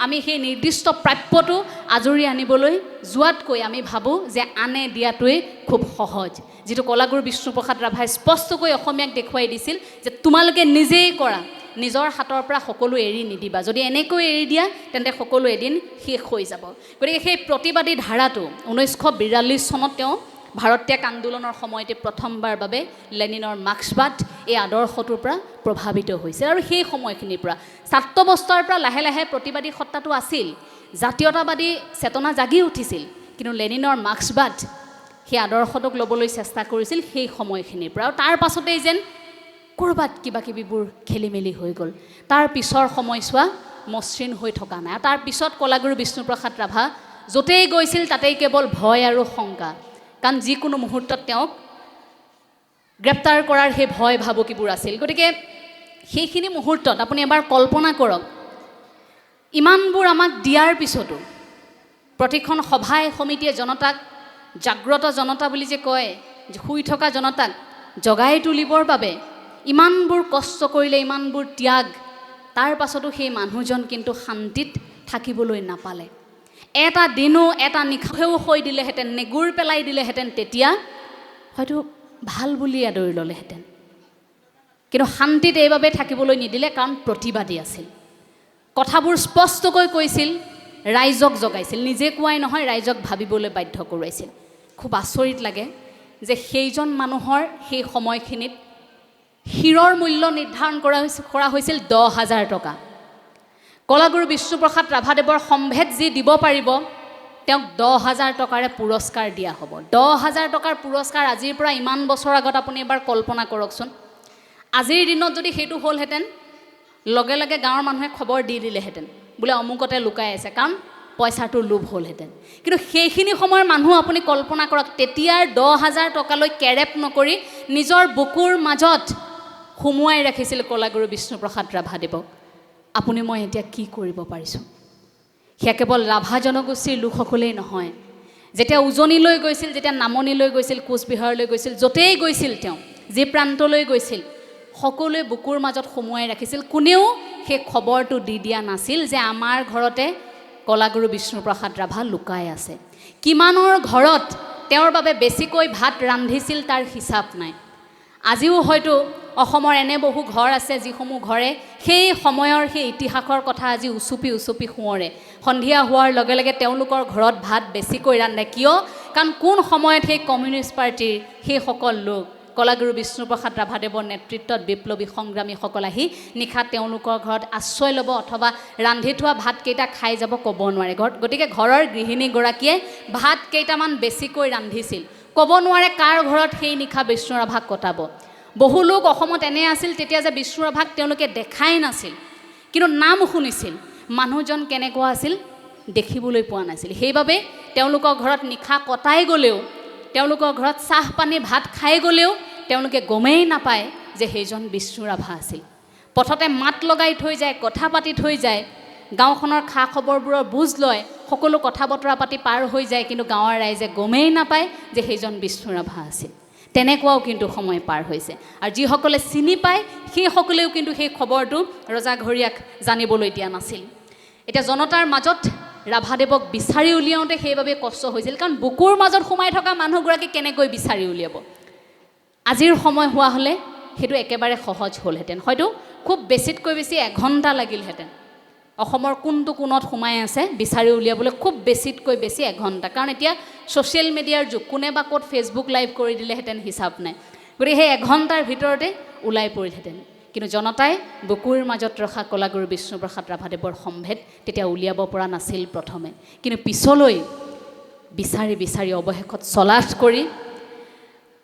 আমি সেই নিৰ্দিষ্ট প্ৰাপ্যটো আজৰি আনিবলৈ যোৱাতকৈ আমি ভাবোঁ যে আনে দিয়াটোৱেই খুব সহজ, যিটো কলাগুৰু বিষ্ণুপ্ৰসাদ ৰাভাই স্পষ্টকৈ অসমীয়াক দেখুৱাই দিছিল যে তোমালোকে নিজেই কৰা, নিজৰ হাতৰ পৰা সকলো এৰি নিদিবা। যদি এনেকৈ এৰি দিয়া তেন্তে সকলো এদিন শেষ হৈ যাব। গতিকে সেই প্ৰতিবাদী ধাৰাটো 1942 চনত তেওঁ ভাৰত ত্যাগ আন্দোলনৰ সময়তে প্ৰথমবাৰ বাবে লেনিনৰ মাৰ্ক্সবাদ এই আদৰ্শটোৰ পৰা প্ৰভাৱিত হৈছিল। আৰু সেই সময়খিনিৰ পৰা ছাত্ৰাৱস্থাৰ পৰা লাহে লাহে প্ৰতিবাদী সত্তাটো আছিল, জাতীয়তাবাদী চেতনা জাগি উঠিছিল, কিন্তু লেনিনৰ মাৰ্ক্সবাদ সেই আদৰ্শটোক ল'বলৈ চেষ্টা কৰিছিল সেই সময়খিনিৰ পৰা। আৰু তাৰ পাছতেই যেন ক'ৰবাত কিবা কিবিবোৰ খেলি মেলি হৈ গ'ল। তাৰ পিছৰ সময়ছোৱা মসৃণ হৈ থকা নাই। আৰু তাৰ পিছত কলাগুৰু বিষ্ণুপ্ৰসাদ ৰাভা য'তেই গৈছিল তাতেই কেৱল ভয় আৰু শংকা, কাৰণ যিকোনো মুহূৰ্তত তেওঁক গ্ৰেপ্তাৰ কৰাৰ সেই ভয় ভাবুকিবোৰ আছিল। গতিকে সেইখিনি মুহূৰ্তত আপুনি এবাৰ কল্পনা কৰক, ইমানবোৰ আমাক দিয়াৰ পিছতো প্ৰতিখন সভাই সমিতিয়ে জনতাক, জাগ্ৰত জনতা বুলি যে কয়, শুই থকা জনতাক জগাই তুলিবৰ বাবে ইমানবোৰ কষ্ট কৰিলে, ইমানবোৰ ত্যাগ, তাৰ পাছতো সেই মানুহজন কিন্তু শান্তিত থাকিবলৈ নাপালে। এটা দিনো এটা নিশাও হৈ দিলেহেঁতেন, নেগুৰ পেলাই দিলেহেঁতেন, তেতিয়া হয়তো ভাল বুলি আদৰি ল'লেহেঁতেন। কিন্তু শান্তিত এইবাবে থাকিবলৈ নিদিলে কাৰণ প্ৰতিবাদী আছিল, কথাবোৰ স্পষ্টকৈ কৈছিল, ৰাইজক জগাইছিল, নিজে কোৱাই নহয় ৰাইজক ভাবিবলৈ বাধ্য কৰোৱাইছিল। খুব আচৰিত লাগে যে সেইজন মানুহৰ সেই সময়খিনিত হীৰৰ মূল্য নিৰ্ধাৰণ কৰা হৈছিল 10,000 টকা। কলাগুৰু বিষ্ণুপ্ৰসাদ ৰাভাদেৱৰ সম্ভেদ যি দিব পাৰিব তেওঁক 10,000 টকাৰে পুৰস্কাৰ দিয়া হ'ব। 10,000 টকাৰ পুৰস্কাৰ আজিৰ পৰা ইমান বছৰ আগত আপুনি এবাৰ কল্পনা কৰকচোন। আজিৰ দিনত যদি সেইটো হ'লহেঁতেন লগে লগে গাঁৱৰ মানুহে খবৰ দি দিলেহেঁতেন বোলে অমুকতে লুকাই আছে, কাৰণ পইচাটোৰ লোভ হ'লহেঁতেন। কিন্তু সেইখিনি সময়ৰ মানুহ আপুনি কল্পনা কৰক, তেতিয়াৰ 10,000 টকালৈ কেৰেপ নকৰি নিজৰ বুকুৰ মাজত সুমুৱাই ৰাখিছিল কলাগুৰু বিষ্ণুপ্ৰসাদ ৰাভাদেৱক। আপুনি মই এতিয়া কি কৰিব পাৰিছোঁ? সেয়া কেৱল ৰাভা জনগোষ্ঠীৰ লোকসকলেই নহয়, যেতিয়া উজনিলৈ গৈছিল, যেতিয়া নামনিলৈ গৈছিল, কোচবিহাৰলৈ গৈছিল, য'তেই গৈছিল তেওঁ, যি প্ৰান্তলৈ গৈছিল, সকলোৱে বুকুৰ মাজত সুমুৱাই ৰাখিছিল। কোনেও সেই খবৰটো দি দিয়া নাছিল যে আমাৰ ঘৰতে কলাগুৰু বিষ্ণুপ্ৰসাদ ৰাভা লুকাই আছে। কিমানৰ ঘৰত তেওঁৰ বাবে বেছিকৈ ভাত ৰান্ধিছিল তাৰ হিচাপ নাই। আজিও হয়তো অসমৰ এনে বহু ঘৰ আছে যিসমূহ ঘৰে সেই সময়ৰ সেই ইতিহাসৰ কথা আজি উচুপি উচুপি সোঁৱৰে। সন্ধিয়া হোৱাৰ লগে লগে তেওঁলোকৰ ঘৰত ভাত বেছিকৈ ৰান্ধে। কিয়? কাৰণ কোন সময়ত সেই কমিউনিষ্ট পাৰ্টিৰ সেইসকল লোক কলাগুৰু বিষ্ণুপ্ৰসাদ ৰাভাদেৱৰ নেতৃত্বত বিপ্লৱী সংগ্ৰামীসকল আহি নিশা তেওঁলোকৰ ঘৰত আশ্ৰয় ল'ব অথবা ৰান্ধি থোৱা ভাতকেইটা খাই যাব ক'ব নোৱাৰে। গতিকে ঘৰৰ গৃহিণীগৰাকীয়ে ভাত কেইটামান বেছিকৈ ৰান্ধিছিল। ক'ব নোৱাৰে কাৰ ঘৰত সেই নিশা বিষ্ণু ৰাভাক কটাব। বহু লোক অসমত এনে আছিল তেতিয়া যে বিষ্ণু ৰাভাক তেওঁলোকে দেখাই নাছিল, কিন্তু নাম শুনিছিল। মানুহজন কেনেকুৱা আছিল দেখিবলৈ পোৱা নাছিল। সেইবাবে তেওঁলোকৰ ঘৰত নিশা কটাই গ'লেও, তেওঁলোকৰ ঘৰত চাহ পানী ভাত খাই গ'লেও তেওঁলোকে গমেই নাপায় যে সেইজন বিষ্ণু ৰাভা আছিল। পথতে মাত লগাই থৈ যায়, কথা পাতি থৈ যায়, গাঁওখনৰ খা খবৰবোৰৰ বুজ লয়, সকলো কথা বতৰা পাতি পাৰ হৈ যায়, কিন্তু গাঁৱৰ ৰাইজে গমেই নাপায় যে সেইজন বিষ্ণু ৰাভা আছিল। তেনেকুৱাও কিন্তু সময় পাৰ হৈছে। আৰু যিসকলে চিনি পায় সেইসকলেও কিন্তু সেই খবৰটো ৰজাঘৰীয়াক জানিবলৈ দিয়া নাছিল। এতিয়া জনতাৰ মাজত ৰাভাদেৱক বিচাৰি উলিয়াওঁতে সেইবাবে কষ্ট হৈছিল, কাৰণ বুকুৰ মাজত সোমাই থকা মানুহগৰাকী কেনেকৈ বিচাৰি উলিয়াব। আজিৰ সময় হোৱা হ'লে সেইটো একেবাৰে সহজ হ'লহেঁতেন। হয়তো খুব বেছিতকৈ বেছি এঘণ্টা লাগিলহেঁতেন। অসমৰ কোনটো কোণত সোমাই আছে বিচাৰি উলিয়াবলৈ খুব বেছিতকৈ বেছি এঘণ্টা, কাৰণ এতিয়া ছ'চিয়েল মিডিয়াৰ যুগ, কোনে বা ক'ত ফেচবুক লাইভ কৰি দিলেহেঁতেন হিচাপ নাই। গতিকে সেই এঘণ্টাৰ ভিতৰতে ওলাই পৰিলহেঁতেন। কিন্তু জনতাই বুকুৰ মাজত ৰখা কলাগুৰু বিষ্ণুপ্ৰসাদ ৰাভাদেৱৰ সম্ভেদ তেতিয়া উলিয়াব পৰা নাছিল প্ৰথমে, কিন্তু পিছলৈ বিচাৰি বিচাৰি অৱশেষত চলাথ কৰি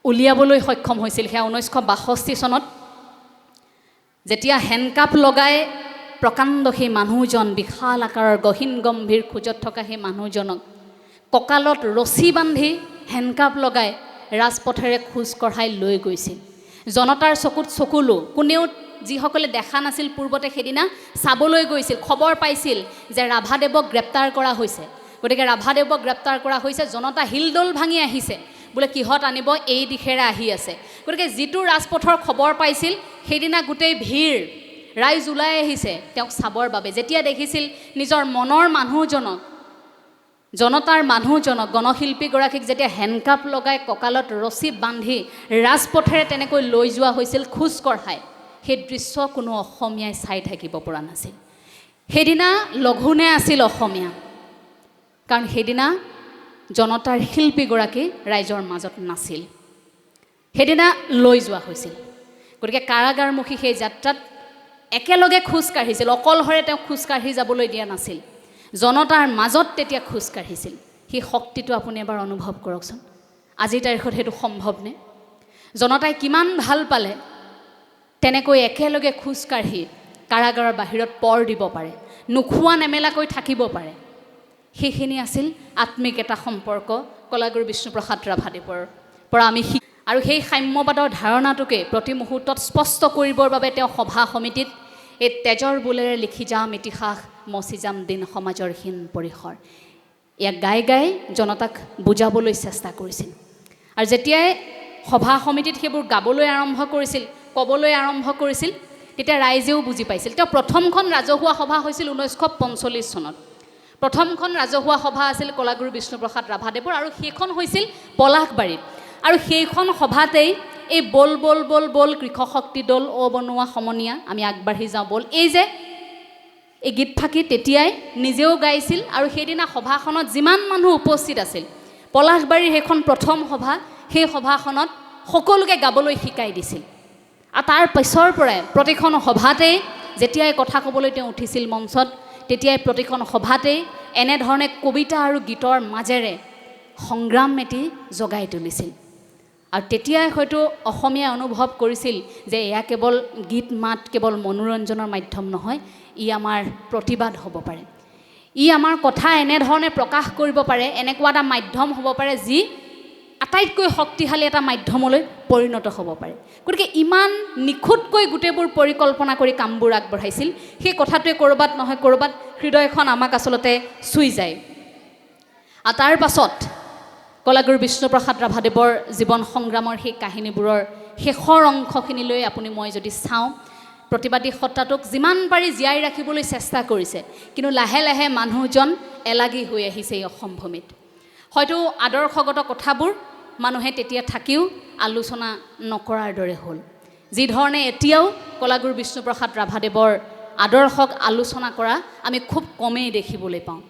উলিয়াবলৈ সক্ষম হৈছিল। সেয়া 1962 চনত যেতিয়া হেণ্ডকাপ লগাই প্ৰকাণ্ড সেই মানুহজন, বিশাল আকাৰৰ গহীন গম্ভীৰ খোজত থকা সেই মানুহজনক কঁকালত ৰছী বান্ধি হেণ্ডকাপ লগাই ৰাজপথেৰে খোজ কঢ়াই লৈ গৈছিল। জনতাৰ চকুত চকুলো, কোনেও যিসকলে দেখা নাছিল পূৰ্বতে সেইদিনা চাবলৈ গৈছিল, খবৰ পাইছিল যে ৰাভাদেৱক গ্ৰেপ্তাৰ কৰা হৈছে। গতিকে ৰাভাদেৱক গ্ৰেপ্তাৰ কৰা হৈছে, জনতা হিলদোল ভাঙি আহিছে, বোলে কিহত আনিব, এই দিশেৰে আহি আছে। গতিকে যিটো ৰাজপথৰ খবৰ পাইছিল সেইদিনা গোটেই ভিৰ, ৰাইজ ওলাই আহিছে তেওঁক চাবৰ বাবে। যেতিয়া দেখিছিল নিজৰ মনৰ মানুহজনক, জনতাৰ মানুহজনক, গণশিল্পীগৰাকীক যেতিয়া হেণ্ডকাপ লগাই কঁকালত ৰছী বান্ধি ৰাজপথেৰে তেনেকৈ লৈ যোৱা হৈছিল খোজ কঢ়াই, সেই দৃশ্য কোনো অসমীয়াই চাই থাকিব পৰা নাছিল। সেইদিনা লঘোণে আছিল অসমীয়া, কাৰণ সেইদিনা জনতাৰ শিল্পীগৰাকী ৰাইজৰ মাজত নাছিল। সেইদিনা লৈ যোৱা হৈছিল। গতিকে কাৰাগাৰমুখী সেই যাত্ৰাত একেলগে খোজ কাঢ়িছিল, অকলশৰে তেওঁক খোজ কাঢ়ি যাবলৈ দিয়া নাছিল, জনতাৰ মাজত তেতিয়া খোজ কাঢ়িছিল। সেই শক্তিটো আপুনি এবাৰ অনুভৱ কৰকচোন। আজিৰ তাৰিখত সেইটো সম্ভৱনে? জনতাই কিমান ভাল পালে তেনেকৈ একেলগে খোজ কাঢ়ি কাৰাগাৰৰ বাহিৰত পৰ দিব পাৰে, নোখোৱা নেমেলাকৈ থাকিব পাৰে। সেইখিনি আছিল আত্মিক এটা সম্পৰ্ক কলাগুৰু বিষ্ণুপ্ৰসাদ ৰাভাদেৱৰ পৰা আমি আৰু সেই সাম্যবাদৰ ধাৰণাটোকে প্ৰতি মুহূৰ্তত স্পষ্ট কৰিবৰ বাবে তেওঁ সভা সমিতিত এই তেজৰ বোলেৰে লিখি যাম ইতিহাস, মচি যাম দিন সমাজৰ হীন পৰিসৰ, ইয়াক গাই গাই জনতাক বুজাবলৈ চেষ্টা কৰিছিল। আৰু যেতিয়াই সভা সমিতিত সেইবোৰ গাবলৈ আৰম্ভ কৰিছিল, ক'বলৈ আৰম্ভ কৰিছিল, তেতিয়া ৰাইজেও বুজি পাইছিল। তেওঁ প্ৰথমখন ৰাজহুৱা সভা হৈছিল 1945 চনত। প্ৰথমখন ৰাজহুৱা সভা আছিল কলাগুৰু বিষ্ণুপ্ৰসাদ ৰাভাদেৱৰ, আৰু সেইখন হৈছিল পলাশবাৰীত। আৰু সেইখন সভাতেই এই বল বল বল বল কৃষক শক্তি দল অ বনোৱা সমনীয়া আমি আগবাঢ়ি যাওঁ বল, এই যে এই গীতফাঁকি তেতিয়াই নিজেও গাইছিল। আৰু সেইদিনা সভাখনত যিমান মানুহ উপস্থিত আছিল, পলাশবাৰীৰ সেইখন প্ৰথম সভা, সেই সভাখনত সকলোকে গাবলৈ শিকাই দিছিল। আৰু তাৰ পিছৰ পৰাই প্ৰতিখন সভাতেই যেতিয়াই কথা ক'বলৈ তেওঁ উঠিছিল মঞ্চত, তেতিয়াই প্ৰতিখন সভাতেই এনেধৰণে কবিতা আৰু গীতৰ মাজেৰে সংগ্ৰাম এটি জগাই তুলিছিল। আৰু তেতিয়াই হয়তো অসমীয়াই অনুভৱ কৰিছিল যে এয়া কেৱল গীত মাত, কেৱল মনোৰঞ্জনৰ মাধ্যম নহয়, ই আমাৰ প্ৰতিবাদ হ'ব পাৰে, ই আমাৰ কথা এনেধৰণে প্ৰকাশ কৰিব পাৰে, এনেকুৱা এটা মাধ্যম হ'ব পাৰে যি আটাইতকৈ শক্তিশালী এটা মাধ্যমলৈ পৰিণত হ'ব পাৰে। গতিকে ইমান নিখুঁতকৈ গোটেইবোৰ পৰিকল্পনা কৰি কামবোৰ আগবঢ়াইছিল। সেই কথাটোৱে ক'ৰবাত নহয় ক'ৰবাত হৃদয়খন আমাক আচলতে চুই যায়। আৰু তাৰ পাছত কলাগুৰু বিষ্ণুপ্ৰসাদ ৰাভাদেৱৰ জীৱন সংগ্ৰামৰ সেই কাহিনীবোৰৰ শেষৰ অংশখিনিলৈ মই যদি চাওঁ, প্ৰতিবাদী সত্তাটোক যিমান পাৰি জীয়াই ৰাখিবলৈ চেষ্টা কৰিছে, কিন্তু লাহে লাহে মানুহজন এলাগী হৈ আহিছে এই অসম ভূমিত। হয়তো আদৰ্শগত কথাবোৰ মানুহে তেতিয়া থাকিও আলোচনা নকৰাৰ দৰে হ'ল। যিধৰণে এতিয়াও কলাগুৰু বিষ্ণুপ্ৰসাদ ৰাভাদেৱৰ আদৰ্শক আলোচনা কৰা আমি খুব কমেই দেখিবলৈ পাওঁ।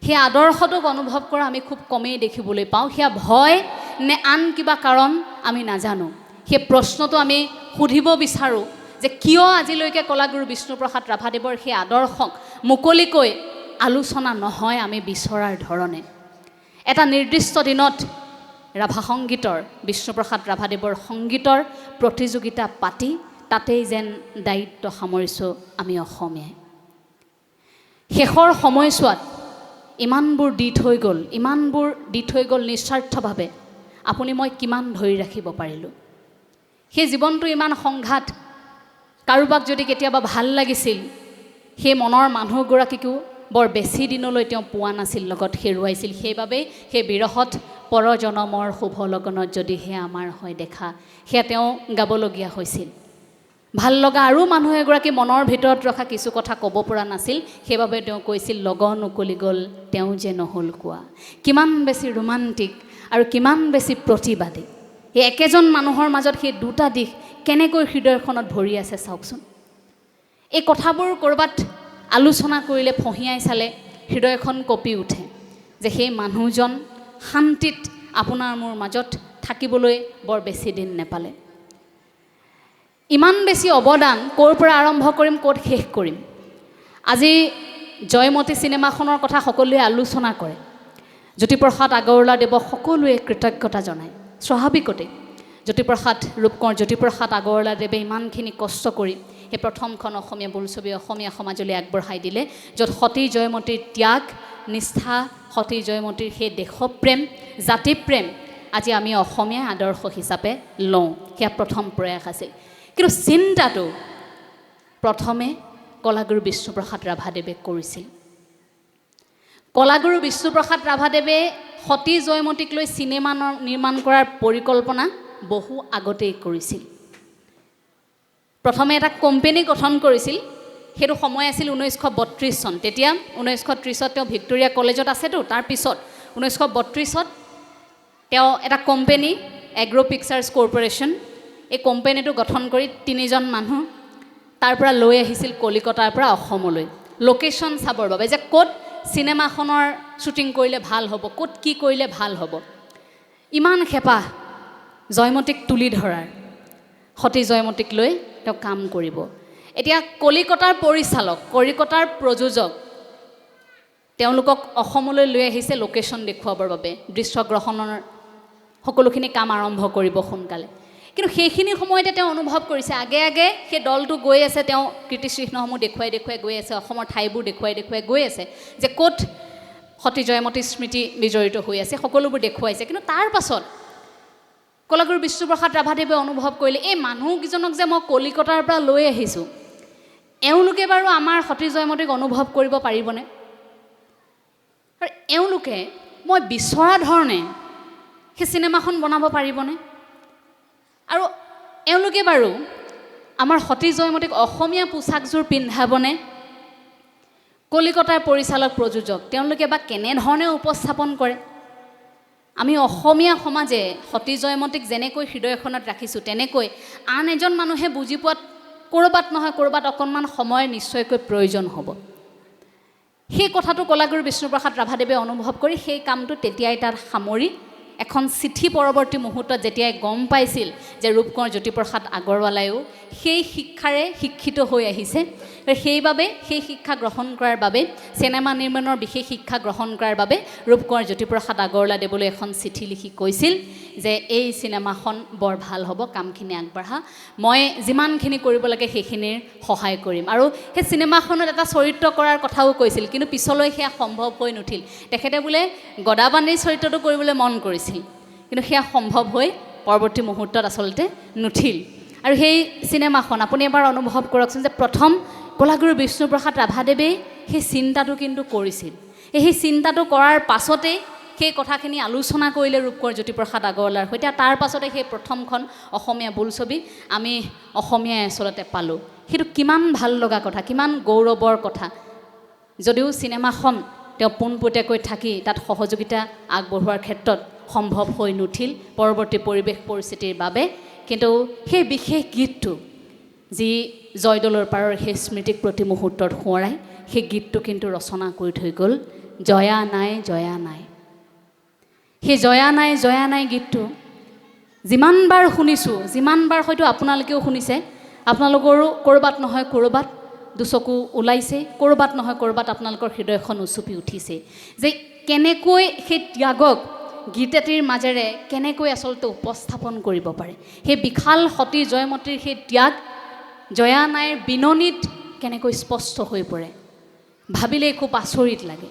সেই আদৰ্শটোক অনুভৱ কৰা আমি খুব কমেই দেখিবলৈ পাওঁ। সেয়া ভয় নে আন কিবা কাৰণ আমি নাজানো। সেই প্ৰশ্নটো আমি সুধিব বিচাৰোঁ যে কিয় আজিলৈকে কলাগুৰু বিষ্ণুপ্ৰসাদ ৰাভাদেৱৰ সেই আদৰ্শক মুকলিকৈ আলোচনা নহয় আমি বিচৰাৰ ধৰণে। এটা নিৰ্দিষ্ট দিনত ৰাভা সংগীতৰ, বিষ্ণুপ্ৰসাদ ৰাভাদেৱৰ সংগীতৰ প্ৰতিযোগিতা পাতি তাতেই যেন দায়িত্ব সামৰিছোঁ আমি অসমীয়াই। শেষৰ সময়ছোৱাত ইমানবোৰ দি থৈ গ'ল নিস্বাৰ্থভাৱে, মই কিমান ধৰি ৰাখিব পাৰিলোঁ। সেই জীৱনটো ইমান সংঘাত, কাৰোবাক যদি কেতিয়াবা ভাল লাগিছিল, সেই মনৰ মানুহগৰাকীকো বৰ বেছি দিনলৈ তেওঁ পোৱা নাছিল, লগত হেৰুৱাইছিল। সেইবাবেই সেই বিৰহত পৰজনমৰ শুভ লগনত যদিহে আমাৰ হয় দেখা, সেয়া তেওঁ গাবলগীয়া হৈছিল। ভাল লগা আৰু মানুহ এগৰাকী মনৰ ভিতৰত ৰখা কিছু কথা ক'ব পৰা নাছিল, সেইবাবে তেওঁ কৈছিল লগন উকলি গ'ল তেওঁ যে নহ'ল কোৱা। কিমান বেছি ৰোমান্টিক আৰু কিমান বেছি প্ৰতিবাদী। সেই একেজন মানুহৰ মাজত সেই দুটা দিশ কেনেকৈ হৃদয়খনত ভৰি আছে চাওকচোন। এই কথাবোৰ ক'ৰবাত আলোচনা কৰিলে, ফঁহিয়াই চালে হৃদয়খন কঁপি উঠে যে সেই মানুহজন শান্তিত আপোনাৰ মোৰ মাজত থাকিবলৈ বৰ বেছি দিন নেপালে। ইমান বেছি অৱদান ক'ৰ পৰা আৰম্ভ কৰিম, ক'ত শেষ কৰিম। আজি জয়মতী চিনেমাখনৰ কথা সকলোৱে আলোচনা কৰে। জ্যোতিপ্ৰসাদ আগৰৱালাদেৱক সকলোৱে কৃতজ্ঞতা জনায়। স্বাভাৱিকতে জ্যোতিপ্ৰসাদ ৰূপকোঁৱৰ জ্যোতিপ্ৰসাদ আগৰৱালাদেৱে ইমানখিনি কষ্ট কৰি সেই প্ৰথমখন অসমীয়া বোলছবি অসমীয়া সমাজলৈ আগবঢ়াই দিলে, য'ত সতী জয়মতীৰ ত্যাগ, নিষ্ঠা, সতী জয়মতীৰ সেই দেশপ্ৰেম, জাতিপ্ৰেম আজি আমি অসমীয়া আদৰ্শ হিচাপে লওঁ। সেয়া প্ৰথম প্ৰয়াস আছিল। কিন্তু চিন্তাটো প্ৰথমে কলাগুৰু বিষ্ণুপ্ৰসাদ ৰাভাদেৱে কৰিছিল। কলাগুৰু বিষ্ণুপ্ৰসাদ ৰাভাদেৱে সতী জয়মতীক লৈ চিনেমা নিৰ্মাণ কৰাৰ পৰিকল্পনা বহু আগতেই কৰিছিল। প্ৰথমে এটা কোম্পেনী গঠন কৰিছিল। সেইটো সময় আছিল 1932 চন। তেতিয়া 1930ত তেওঁ ভিক্টৰিয়া কলেজত আছেতো। তাৰপিছত 1932ত তেওঁ এটা কোম্পেনী, এগ্ৰ' পিকচাৰ্ছ কৰ্পৰেশ্যন, এই কোম্পেনীটো গঠন কৰি 3জন মানুহ তাৰ পৰা লৈ আহিছিল কলিকতাৰ পৰা অসমলৈ লোকেশ্যন চাবৰ বাবে, যে ক'ত চিনেমাখনৰ শ্বুটিং কৰিলে ভাল হ'ব, ক'ত কি কৰিলে ভাল হ'ব। ইমান হেঁপাহ জয়মতীক তুলি ধৰাৰ, সতী জয়মতীক লৈ তেওঁ কাম কৰিব। এতিয়া কলিকতাৰ পৰিচালক, কলিকতাৰ প্ৰযোজক তেওঁলোকক অসমলৈ লৈ আহিছে লোকেশ্যন দেখুৱাবৰ বাবে, দৃশ্যগ্ৰহণৰ সকলোখিনি কাম আৰম্ভ কৰিব সোনকালে। কিন্তু সেইখিনি সময়তে তেওঁ অনুভৱ কৰিছে, আগে আগে সেই দলটো গৈ আছে, তেওঁ কীৰ্তিচিহ্নসমূহ দেখুৱাই গৈ আছে, অসমৰ ঠাইবোৰ দেখুৱাই গৈ আছে, যে ক'ত সতী জয়মতীৰ স্মৃতি বিজড়িত হৈ আছে, সকলোবোৰ দেখুৱাইছে। কিন্তু তাৰ পাছত কলাগুৰু বিষ্ণুপ্ৰসাদ ৰাভাদেৱে অনুভৱ কৰিলে, এই মানুহকেইজনক যে মই কলিকতাৰ পৰা লৈ আহিছোঁ, এওঁলোকে বাৰু আমাৰ সতী জয়মতীক অনুভৱ কৰিব পাৰিবনে? আৰু এওঁলোকে মই বিচৰা ধৰণে সেই চিনেমাখন বনাব পাৰিবনে? আৰু এওঁলোকে বাৰু আমাৰ সতী জয়মতীক অসমীয়া পোচাকযোৰ পিন্ধাবনে? কলিকতাৰ পৰিচালক প্ৰযোজক তেওঁলোকে বা কেনেধৰণে উপস্থাপন কৰে? আমি অসমীয়া সমাজে সতী জয়মতীক যেনেকৈ হৃদয়খনত ৰাখিছোঁ, তেনেকৈ আন এজন মানুহে বুজি পোৱাত ক'ৰবাত নহয় ক'ৰবাত অকণমান সময়ৰ নিশ্চয়কৈ প্ৰয়োজন হ'ব। সেই কথাটো কলাগুৰু বিষ্ণুপ্ৰসাদ ৰাভাদেৱে অনুভৱ কৰি সেই কামটো তেতিয়াই তাত সামৰি এখন চিঠি পৰৱৰ্তী মুহূৰ্তত যেতিয়াই গম পাইছিল যে ৰূপকোঁৱৰ জ্যোতিপ্ৰসাদ আগৰৱালায়ো সেই শিক্ষাৰে শিক্ষিত হৈ আহিছে, সেইবাবে সেই শিক্ষা গ্ৰহণ কৰাৰ বাবে চিনেমা নিৰ্মাণৰ বিশেষ শিক্ষা গ্ৰহণ কৰাৰ বাবে ৰূপকোঁৱৰ জ্যোতিপ্ৰসাদ আগৰৱালাদেৱলৈ এখন চিঠি লিখি কৈছিল যে এই চিনেমাখন বৰ ভাল হ'ব, কামখিনি আগবঢ়া, মই যিমানখিনি কৰিব লাগে সেইখিনিৰ সহায় কৰিম। আৰু সেই চিনেমাখনত এটা চৰিত্ৰ কৰাৰ কথাও কৈছিল, কিন্তু পিছলৈ সেয়া সম্ভৱ হৈ নুঠিল। তেখেতে বোলে গদাপাণিৰ চৰিত্ৰটো কৰিবলৈ মন কৰিছিল, কিন্তু সেয়া সম্ভৱ হৈ পৰৱৰ্তী মুহূৰ্তত আচলতে নুঠিল। আৰু সেই চিনেমাখন আপুনি এবাৰ অনুভৱ কৰকচোন যে প্ৰথম কলাগুৰু বিষ্ণুপ্ৰসাদ ৰাভাদেৱে সেই চিন্তাটো কিন্তু কৰিছিল। সেই চিন্তাটো কৰাৰ পাছতেই সেই কথাখিনি আলোচনা কৰিলে ৰূপকোঁৱৰ জ্যোতিপ্ৰসাদ আগৰৱালাৰ সৈতে। তাৰ পাছতে সেই প্ৰথমখন অসমীয়া বোলছবি আমি অসমীয়াই আচলতে পালোঁ। সেইটো কিমান ভাল লগা কথা, কিমান গৌৰৱৰ কথা। যদিও চিনেমাখন তেওঁ পোনপটীয়াকৈ থাকি তাত সহযোগিতা আগবঢ়োৱাৰ ক্ষেত্ৰত সম্ভৱ হৈ নুঠিল পৰৱৰ্তী পৰিৱেশ পৰিস্থিতিৰ বাবে, কিন্তু সেই বিশেষ গীতটো যি জয়দৌলৰ পাৰৰ সেই স্মৃতিক প্ৰতি মুহূৰ্তত সোঁৱৰাই, সেই গীতটো কিন্তু ৰচনা কৰি থৈ গ'ল জয়া নাই জয়া নাই। সেই জয়া নাই জয়া নাই গীতটো যিমানবাৰ শুনিছোঁ, যিমানবাৰ হয়তো আপোনালোকেও শুনিছে, আপোনালোকৰো ক'ৰবাত নহয় ক'ৰবাত দুচকু ওলাইছে, ক'ৰবাত নহয় ক'ৰবাত আপোনালোকৰ হৃদয়খন উচুপি উঠিছে যে কেনেকৈ সেই ত্যাগক গীত এটিৰ মাজেৰে কেনেকৈ আচলতে উপস্থাপন কৰিব পাৰে। সেই বিশাল সতী জয়মতীৰ সেই ত্যাগ জয়া নাইৰ বিননিত কেনেকৈ স্পষ্ট হৈ পৰে, ভাবিলেই খুব আচৰিত লাগে।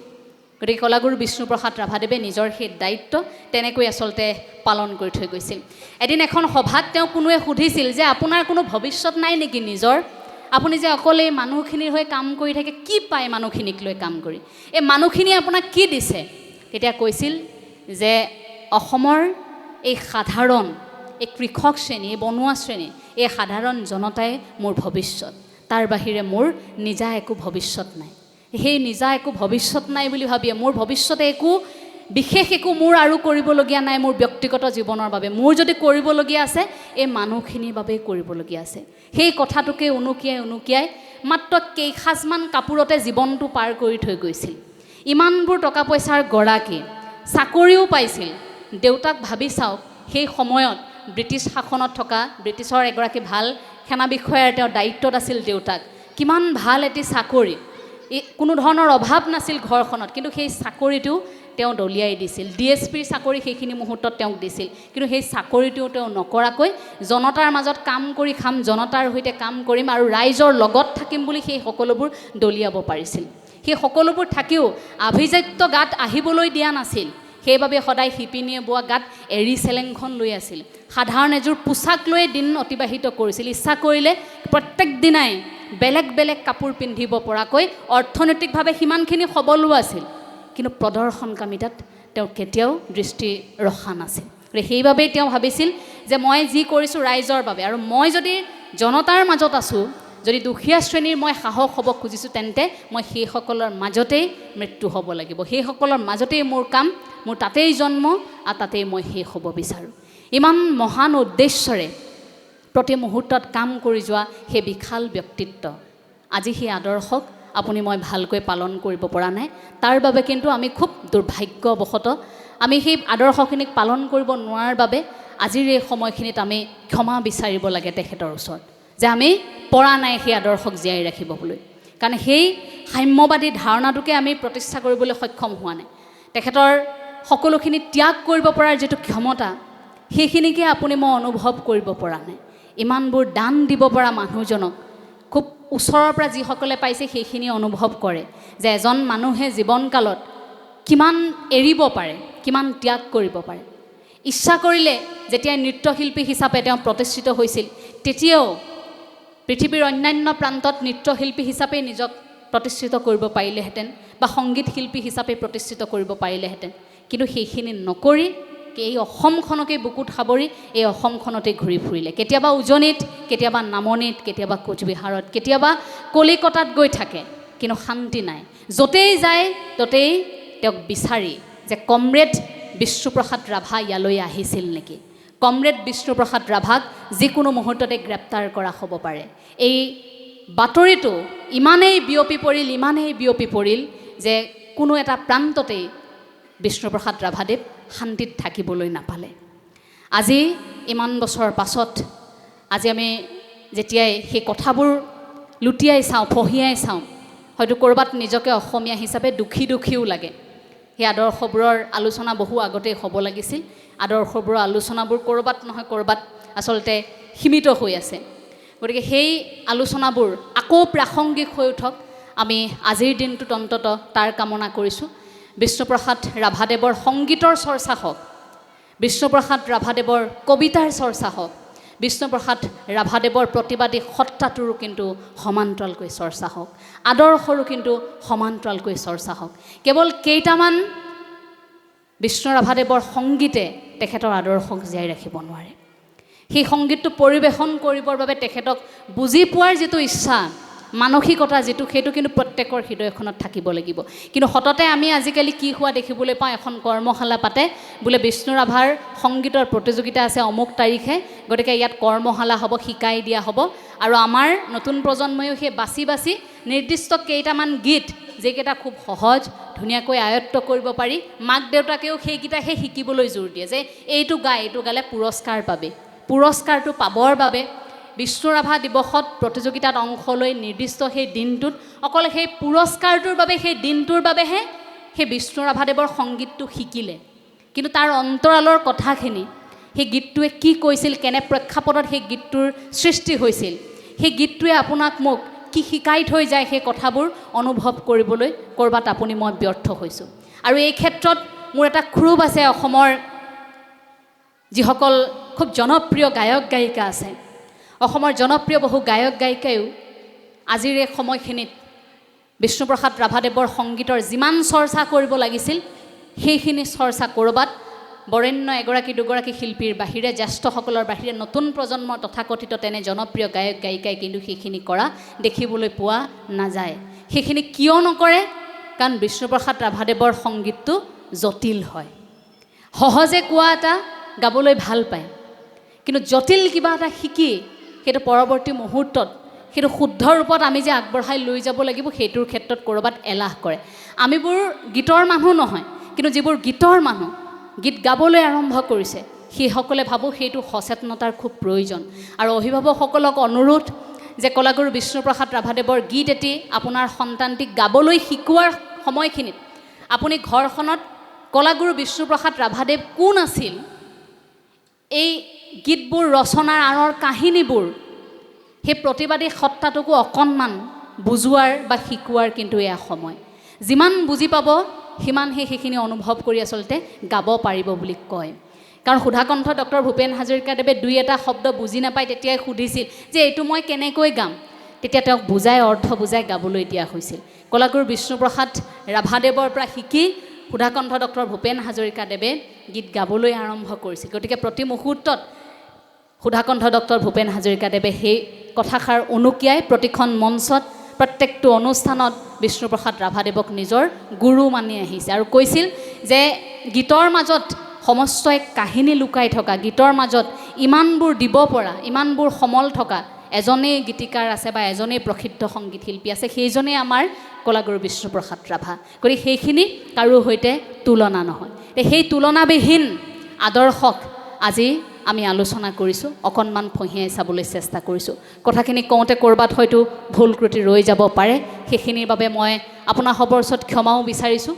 গতিকে কলাগুৰু বিষ্ণুপ্ৰসাদ ৰাভাদেৱে নিজৰ সেই দায়িত্ব তেনেকৈ আচলতে পালন কৰি থৈ গৈছিল। এদিন এখন সভাত তেওঁ কোনোৱে সুধিছিল যে আপোনাৰ কোনো ভৱিষ্যত নাই নেকি নিজৰ? আপুনি যে অকলে এই মানুহখিনিৰ হৈ কাম কৰি থাকে, কি পায় মানুহখিনিক লৈ কাম কৰি? এই মানুহখিনিয়ে আপোনাক কি দিছে? তেতিয়া কৈছিল যে অসমৰ এই সাধাৰণ এই কৃষক শ্ৰেণী, এই বনুৱা শ্ৰেণী, এই সাধাৰণ জনতাই মোৰ ভৱিষ্যত, তাৰ বাহিৰে মোৰ নিজা একো ভৱিষ্যত নাই। সেই নিজা একো ভৱিষ্যত নাই বুলি ভাবিয়ে মোৰ ভৱিষ্যতে একো বিশেষ একো মোৰ আৰু কৰিবলগীয়া নাই মোৰ ব্যক্তিগত জীৱনৰ বাবে। মোৰ যদি কৰিবলগীয়া আছে এই মানুহখিনিৰ বাবেই কৰিবলগীয়া আছে। সেই কথাটোকে উনুকিয়াই উনুকিয়াই মাত্ৰ কেইসাঁজমান কাপোৰতে জীৱনটো পাৰ কৰি থৈ গৈছিল। ইমানবোৰ টকা পইচাৰ গৰাকী, চাকৰিও পাইছিল। দেউতাক ভাবি চাওক, সেই সময়ত ব্ৰিটিছ শাসনত থকা ব্ৰিটিছৰ এগৰাকী ভাল সেনা বিষয়াৰ তেওঁৰ দায়িত্বত আছিল দেউতাক। কিমান ভাল এটি চাকৰি, কোনো ধৰণৰ অভাৱ নাছিল ঘৰখনত, কিন্তু সেই চাকৰিটো তেওঁ দলিয়াই দিছিল। DSPৰ চাকৰি সেইখিনি মুহূৰ্তত তেওঁক দিছিল, কিন্তু সেই চাকৰিটো তেওঁ নকৰাকৈ জনতাৰ মাজত কাম কৰি খাম, জনতাৰ সৈতে কাম কৰিম আৰু ৰাইজৰ লগত থাকিম বুলি সেই সকলোবোৰ দলিয়াব পাৰিছিল। সেই সকলোবোৰ থাকিও আভিজাত্য গাত আহিবলৈ দিয়া নাছিল। সেইবাবে সদায় শিপিনীয়ে বোৱা গাত এৰী চেলেংখন লৈ আছিল। সাধাৰণ এযোৰ পোছাক লৈ দিন অতিবাহিত কৰিছিল। ইচ্ছা কৰিলে প্ৰত্যেক দিনাই বেলেগ বেলেগ কাপোৰ পিন্ধিব পৰাকৈ অৰ্থনৈতিকভাৱে সিমানখিনি সবলো আছিল, কিন্তু প্ৰদৰ্শনকামিতাত তেওঁ কেতিয়াও দৃষ্টি ৰখা নাছিল। সেইবাবেই তেওঁ ভাবিছিল যে মই যি কৰিছোঁ ৰাইজৰ বাবে, আৰু মই যদি জনতাৰ মাজত আছোঁ, যদি দুখীয়া শ্ৰেণীৰ মই সাহস হ'ব খুজিছোঁ, তেন্তে মই সেইসকলৰ মাজতেই মৃত্যু হ'ব লাগিব। সেইসকলৰ মাজতেই মোৰ কাম, মোৰ তাতেই জন্ম আৰু তাতেই মই শেষ হ'ব বিচাৰোঁ। ইমান মহান উদ্দেশ্যৰে প্ৰতি মুহূৰ্তত কাম কৰি যোৱা সেই বিশাল ব্যক্তিত্ব, আজি সেই আদৰ্শক আপুনি মই ভালকৈ পালন কৰিব পৰা নাই। তাৰ বাবে কিন্তু আমি খুব দুৰ্ভাগ্যবশতঃ আমি সেই আদৰ্শখিনিক পালন কৰিব নোৱাৰাৰ বাবে আজিৰ এই সময়খিনিত আমি ক্ষমা বিচাৰিব লাগে তেখেতৰ ওচৰত, যে আমি পৰা নাই সেই আদৰ্শক জীয়াই ৰাখিবলৈ। কাৰণ সেই সাম্যবাদী ধাৰণাটোকে আমি প্ৰতিষ্ঠা কৰিবলৈ সক্ষম হোৱা নাই। তেখেতৰ সকলোখিনি ত্যাগ কৰিব পৰাৰ যিটো ক্ষমতা, সেইখিনিকে আপুনি মই অনুভৱ কৰিব পৰা নাই। ইমানবোৰ দান দিব পৰা মানুহজনক খুব ওচৰৰ পৰা যিসকলে পাইছে সেইখিনি অনুভৱ কৰে যে এজন মানুহে জীৱনকালত কিমান এৰিব পাৰে, কিমান ত্যাগ কৰিব পাৰে। ইচ্ছা কৰিলে যেতিয়া নৃত্যশিল্পী হিচাপে তেওঁ প্ৰতিষ্ঠিত হৈছিল, তেতিয়াও পৃথিৱীৰ অন্যান্য প্ৰান্তত নৃত্যশিল্পী হিচাপে নিজক প্ৰতিষ্ঠিত কৰিব পাৰিলেহেঁতেন বা সংগীত শিল্পী হিচাপে প্ৰতিষ্ঠিত কৰিব পাৰিলেহেঁতেন, কিন্তু সেইখিনি নকৰি এই অসমখনকে বুকুত সাৱৰি এই অসমখনতে ঘূৰি ফুৰিলে। কেতিয়াবা উজনিত, কেতিয়াবা নামনিত, কেতিয়াবা কোচবিহাৰত, কেতিয়াবা কলিকতাত গৈ থাকে, কিন্তু শান্তি নাই। য'তেই যায় ত'তেই তেওঁক বিচাৰি যে কমৰেড বিষ্ণুপ্ৰসাদ ৰাভা ইয়ালৈ আহিছিল নেকি, কমৰেড বিষ্ণুপ্ৰসাদ ৰাভাক যিকোনো মুহূৰ্ততে গ্ৰেপ্তাৰ কৰা হ'ব পাৰে। এই বাতৰিটো ইমানেই বিয়পি পৰিল যে কোনো এটা প্ৰান্ততেই বিষ্ণুপ্ৰসাদ ৰাভাদেৱ শান্তিত থাকিবলৈ নাপালে। আজি ইমান বছৰ পাছত আজি আমি যেতিয়াই সেই কথাবোৰ লুটিয়াই চাওঁ, ফহিয়াই চাওঁ, হয়তো ক'ৰবাত নিজকে অসমীয়া হিচাপে দুখীও লাগে। সেই আদৰ্শবোৰৰ আলোচনা বহু আগতেই হ'ব লাগিছিল। আদৰ্শবোৰৰ আলোচনাবোৰ ক'ৰবাত নহয় ক'ৰবাত আচলতে সীমিত হৈ আছে। গতিকে সেই আলোচনাবোৰ আকৌ প্ৰাসংগিক হৈ উঠক, আমি আজিৰ দিনটোত অন্ততঃ তাৰ কামনা কৰিছোঁ। বিষ্ণুপ্ৰসাদ ৰাভাদেৱৰ সংগীতৰ চৰ্চা হওক, বিষ্ণুপ্ৰসাদ ৰাভাদেৱৰ কবিতাৰ চৰ্চা হওক, বিষ্ণুপ্ৰসাদ ৰাভাদেৱৰ প্ৰতিবাদী সত্তাটোৰো কিন্তু সমান্তৰালকৈ চৰ্চা হওক, আদৰ্শৰো কিন্তু সমান্তৰালকৈ চৰ্চা হওক। কেৱল কেইটামান বিষ্ণু ৰাভাদেৱৰ সংগীতে তেখেতৰ আদৰ্শক জীয়াই ৰাখিব নোৱাৰে। সেই সংগীতটো পৰিৱেশন কৰিবৰ বাবে তেখেতক বুজি পোৱাৰ যিটো ইচ্ছা, মানসিকতা যিটো, সেইটো কিন্তু প্ৰত্যেকৰ হৃদয়খনত থাকিব লাগিব। কিন্তু সততে আমি আজিকালি কি হোৱা দেখিবলৈ পাওঁ, এখন কৰ্মশালা পাতে, বোলে বিষ্ণু ৰাভাৰ সংগীতৰ প্ৰতিযোগিতা আছে অমুক তাৰিখে, গতিকে ইয়াত কৰ্মশালা হ'ব, শিকাই দিয়া হ'ব। আৰু আমাৰ নতুন প্ৰজন্ময়ো সেই বাছি নিৰ্দিষ্ট কেইটামান গীত, যিকেইটা খুব সহজ, ধুনীয়াকৈ আয়ত্ব কৰিব পাৰি, মাক দেউতাকেও সেইকেইটাহে শিকিবলৈ জোৰ দিয়ে যে এইটো গালে পুৰস্কাৰ পাবে। পুৰস্কাৰটো পাবৰ বাবে বিষ্ণু ৰাভা দিৱসত প্ৰতিযোগিতাত অংশ লৈ নিৰ্দিষ্ট সেই দিনটোত অকল সেই পুৰস্কাৰটোৰ বাবে, সেই দিনটোৰ বাবেহে সেই বিষ্ণু ৰাভাদেৱৰ সংগীতটো শিকিলে। কিন্তু তাৰ অন্তৰালৰ কথাখিনি, সেই গীতটোৱে কি কৈছিল, কেনে প্ৰেক্ষাপটত সেই গীতটোৰ সৃষ্টি হৈছিল, সেই গীতটোৱে আপোনাক মোক কি শিকাই থৈ যায়, সেই কথাবোৰ অনুভৱ কৰিবলৈ ক'ৰবাত আপুনি মই ব্যৰ্থ হৈছোঁ। আৰু এই ক্ষেত্ৰত মোৰ এটা ক্ষোভ আছে, অসমৰ যিসকল খুব জনপ্ৰিয় গায়ক গায়িকা আছে, অসমৰ জনপ্ৰিয় বহু গায়ক গায়িকায়ো আজিৰ এই সময়খিনিত বিষ্ণুপ্ৰসাদ ৰাভাদেৱৰ সংগীতৰ যিমান চৰ্চা কৰিব লাগিছিল, সেইখিনি চৰ্চা ক'ৰবাত বৰেণ্য এগৰাকী দুগৰাকী শিল্পীৰ বাহিৰে, জ্যেষ্ঠসকলৰ বাহিৰে নতুন প্ৰজন্মৰ তথাকথিত তেনে জনপ্ৰিয় গায়ক গায়িকাই কিন্তু সেইখিনি কৰা দেখিবলৈ পোৱা নাযায়। সেইখিনি কিয় নকৰে? কাৰণ বিষ্ণুপ্ৰসাদ ৰাভাদেৱৰ সংগীতটো জটিল হয়। সহজে কোৱা এটা গাবলৈ ভাল পায়, কিন্তু জটিল কিবা এটা শিকি সেইটো পৰৱৰ্তী মুহূৰ্তত সেইটো শুদ্ধ ৰূপত আমি যে আগবঢ়াই লৈ যাব লাগিব, সেইটোৰ ক্ষেত্ৰত ক'ৰবাত এলাহ কৰে। আমিবোৰ গীতৰ মানুহ নহয়, কিন্তু যিবোৰ গীতৰ মানুহ, গীত গাবলৈ আৰম্ভ কৰিছে, সেইসকলে ভাবোঁ সেইটো সচেতনতাৰ খুব প্ৰয়োজন। আৰু অভিভাৱকসকলক অনুৰোধ যে কলাগুৰু বিষ্ণুপ্ৰসাদ ৰাভাদেৱৰ গীত এটি আপোনাৰ সন্তানটিক গাবলৈ শিকোৱাৰ সময়খিনিত আপুনি ঘৰখনত কলাগুৰু বিষ্ণুপ্ৰসাদ ৰাভাদেৱ কোন আছিল, এই গীতবোৰ ৰচনাৰ আঁৰৰ কাহিনীবোৰ, সেই প্ৰতিবাদী সত্তাটোকো অকণমান বুজোৱাৰ বা শিকোৱাৰ কিন্তু এয়া সময়। যিমান বুজি পাব সিমান সেইখিনি অনুভৱ কৰি আচলতে গাব পাৰিব বুলি কয়। কাৰণ সুধাকণ্ঠ ডক্টৰ ভূপেন হাজৰিকাদেৱে দুই এটা শব্দ বুজি নাপায়, তেতিয়াই সুধিছিল যে এইটো মই কেনেকৈ গাম, তেতিয়া তেওঁক বুজাই অৰ্থ বুজাই গাবলৈ দিয়া হৈছিল। কলাগুৰু বিষ্ণুপ্ৰসাদ ৰাভাদেৱৰ পৰা শিকি সুধাকণ্ঠ ডক্টৰ ভূপেন হাজৰিকাদেৱে গীত গাবলৈ আৰম্ভ কৰিছিল। গতিকে প্ৰতি মুহূৰ্তত সুধাকণ্ঠ ডক্টৰ ভূপেন হাজৰিকাদেৱে সেই কথাষাৰ উনুকিয়াই প্ৰতিখন মঞ্চত, প্ৰত্যেকটো অনুষ্ঠানত বিষ্ণুপ্ৰসাদ ৰাভাদেৱক নিজৰ গুৰু মানি আহিছে আৰু কৈছিল যে গীতৰ মাজত সমস্ত এক কাহিনী লুকাই থকা, গীতৰ মাজত ইমানবোৰ দিব পৰা, ইমানবোৰ সমল থকা এজনেই গীতিকাৰ আছে বা এজনেই প্ৰসিদ্ধ সংগীত শিল্পী আছে, সেইজনেই আমাৰ কলাগুৰু বিষ্ণুপ্ৰসাদ ৰাভা। গতিকে সেইখিনি কাৰো সৈতে তুলনা নহয়। সেই তুলনাবিহীন আদৰ্শক আজি আমি আলোচনা কৰিছোঁ, অকণমান ফঁহিয়াই চাবলৈ চেষ্টা কৰিছোঁ। কথাখিনি কওঁতে ক'ৰবাত হয়তো ভুল ত্ৰুটি ৰৈ যাব পাৰে, সেইখিনিৰ বাবে মই আপোনাৰ সবৰ ওচৰত ক্ষমাও বিচাৰিছোঁ।